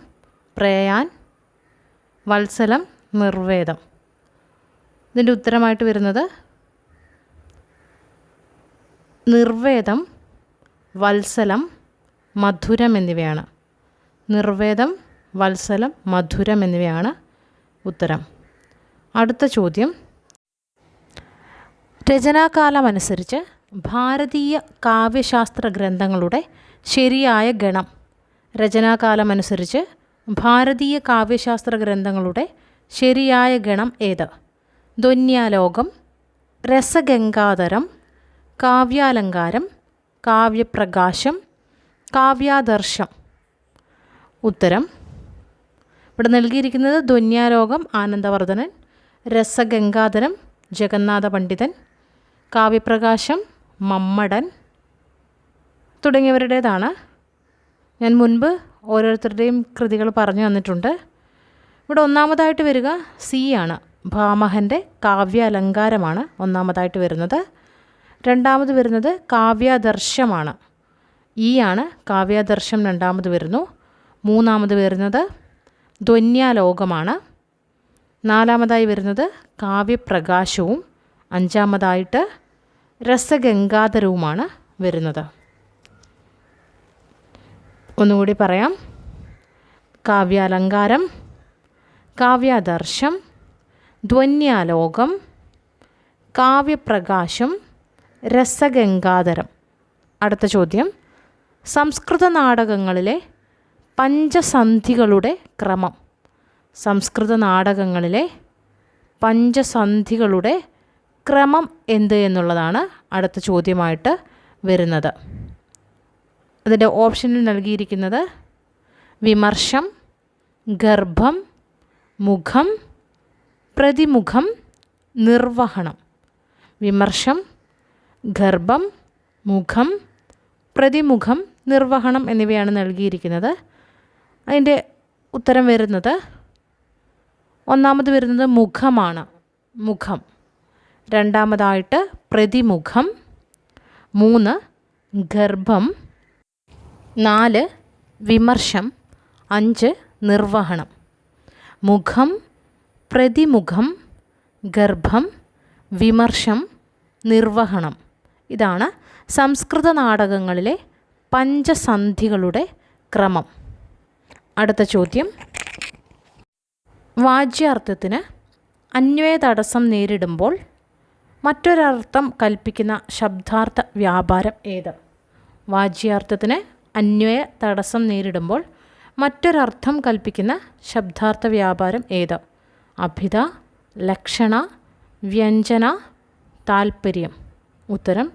പ്രയാൻ, വത്സലം, നിർവേദം. ഇതിൻ്റെ ഉത്തരമായിട്ട് വരുന്നത് നിർവേദം, വത്സലം, മധുരം എന്നിവയാണ്. നിർവേദം, വത്സലം, മധുരം എന്നിവയാണ് ഉത്തരം. അടുത്ത ചോദ്യം, രചനാകാലമനുസരിച്ച് ഭാരതീയ കാവ്യശാസ്ത്ര ഗ്രന്ഥങ്ങളുടെ ശരിയായ ഗണം. രചനാകാലമനുസരിച്ച് ഭാരതീയ കാവ്യശാസ്ത്ര ഗ്രന്ഥങ്ങളുടെ ശരിയായ ഗണം ഏത്? ധ്വന്യാലോകം, രസഗംഗാധരം, കാവ്യാലങ്കാരം, കാവ്യപ്രകാശം, കാവ്യാദർശം. ഉത്തരം ഇവിടെ നൽകിയിരിക്കുന്നത് ധ്വന്യാലോകം ആനന്ദവർദ്ധനൻ, രസഗംഗാധരം ജഗന്നാഥ പണ്ഡിതൻ, കാവ്യപ്രകാശം മമ്മടൻ തുടങ്ങിയവരുടേതാണ്. ഞാൻ മുൻപ് ഓരോരുത്തരുടെയും കൃതികൾ പറഞ്ഞു തന്നിട്ടുണ്ട്. ഇവിടെ ഒന്നാമതായിട്ട് വരിക സി ആണ്. ഭാമഹൻ്റെ കാവ്യ അലങ്കാരമാണ് ഒന്നാമതായിട്ട് വരുന്നത്. രണ്ടാമത് വരുന്നത് കാവ്യാദർശമാണ്. ഈ ആണ് കാവ്യാദർശം രണ്ടാമത് വരുന്നു. മൂന്നാമത് വരുന്നത് ധ്വന്യാലോകമാണ്. നാലാമതായി വരുന്നത് കാവ്യപ്രകാശവും അഞ്ചാമതായിട്ട് രസഗംഗാധരവുമാണ് വരുന്നത്. ഒന്നുകൂടി പറയാം. കാവ്യാലങ്കാരം, കാവ്യാദർശം, ധ്വന്യാലോകം, കാവ്യപ്രകാശം, രസഗംഗാധരം. അടുത്ത ചോദ്യം, സംസ്കൃത നാടകങ്ങളിലെ പഞ്ചസന്ധികളുടെ ക്രമം. സംസ്കൃത നാടകങ്ങളിലെ പഞ്ചസന്ധികളുടെ ക്രമം എന്ത് എന്നുള്ളതാണ് അടുത്ത ചോദ്യമായിട്ട് വരുന്നത്. അതിൻ്റെ ഓപ്ഷനിൽ നൽകിയിരിക്കുന്നത് വിമർശം, ഗർഭം, മുഖം, പ്രതിമുഖം, നിർവഹണം. വിമർശം, ഗർഭം, മുഖം, പ്രതിമുഖം, നിർവഹണം എന്നിവയാണ് നൽകിയിരിക്കുന്നത്. അതിൻ്റെ ഉത്തരം വരുന്നത് ഒന്നാമത് വരുന്നത് മുഖമാണ്. മുഖം. രണ്ടാമതായിട്ട് പ്രതിമുഖം, 3 ഗർഭം, 4 വിമർശം, 5 നിർവഹണം. മുഖം, പ്രതിമുഖം, ഗർഭം, വിമർശം, നിർവഹണം. ഇതാണ് സംസ്കൃത നാടകങ്ങളിലെ പഞ്ചസന്ധികളുടെ ക്രമം. അടുത്ത ചോദ്യം, വാച്യാർത്ഥത്തിന് അന്വയ തടസ്സം നേരിടുമ്പോൾ മറ്റൊരർത്ഥം കൽപ്പിക്കുന്ന ശബ്ദാർത്ഥ വ്യാപാരം ഏത്? വാച്യാർത്ഥത്തിന് അന്വയ തടസ്സം നേരിടുമ്പോൾ മറ്റൊരർത്ഥം കൽപ്പിക്കുന്ന ശബ്ദാർത്ഥ വ്യാപാരം ഏത്? അഭിധ, ലക്ഷണ, വ്യഞ്ജന, താൽപ്പര്യം. ഉത്തരം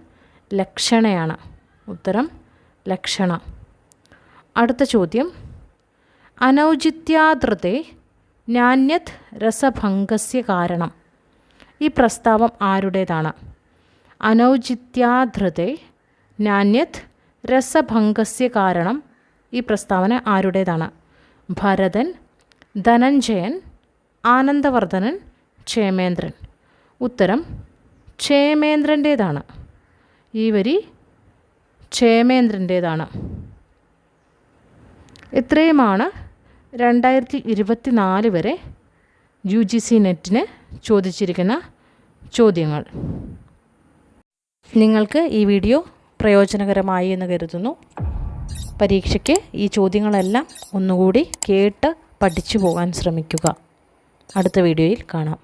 ലക്ഷണയാണ്. ഉത്തരം ലക്ഷണ. അടുത്ത ചോദ്യം, അനൗചിത്യാദൃതേ നാന്യത് രസഭംഗസ്യ കാരണം. ഈ പ്രസ്താവം ആരുടേതാണ്? അനൗചിത്യാദൃതേ നാന്യത് രസഭംഗസ്യ കാരണം. ഈ പ്രസ്താവന ആരുടേതാണ്? ഭരതൻ, ധനഞ്ജയൻ, ആനന്ദവർദ്ധനൻ, ക്ഷേമേന്ദ്രൻ. ഉത്തരം ക്ഷേമേന്ദ്രൻ്റേതാണ്. ഈ വരി ക്ഷേമേന്ദ്രൻ്റേതാണ്. ഇത്രയുമാണ് 2024 വരെ UGC നെറ്റിന് ചോദിച്ചിരിക്കുന്ന ചോദ്യങ്ങൾ. നിങ്ങൾക്ക് ഈ വീഡിയോ പ്രയോജനകരമായി എന്ന് കരുതുന്നു. പരീക്ഷയ്ക്ക് ഈ ചോദ്യങ്ങളെല്ലാം ഒന്നുകൂടി കേട്ട് പഠിച്ചു പോകാൻ ശ്രമിക്കുക. അടുത്ത വീഡിയോയിൽ കാണാം.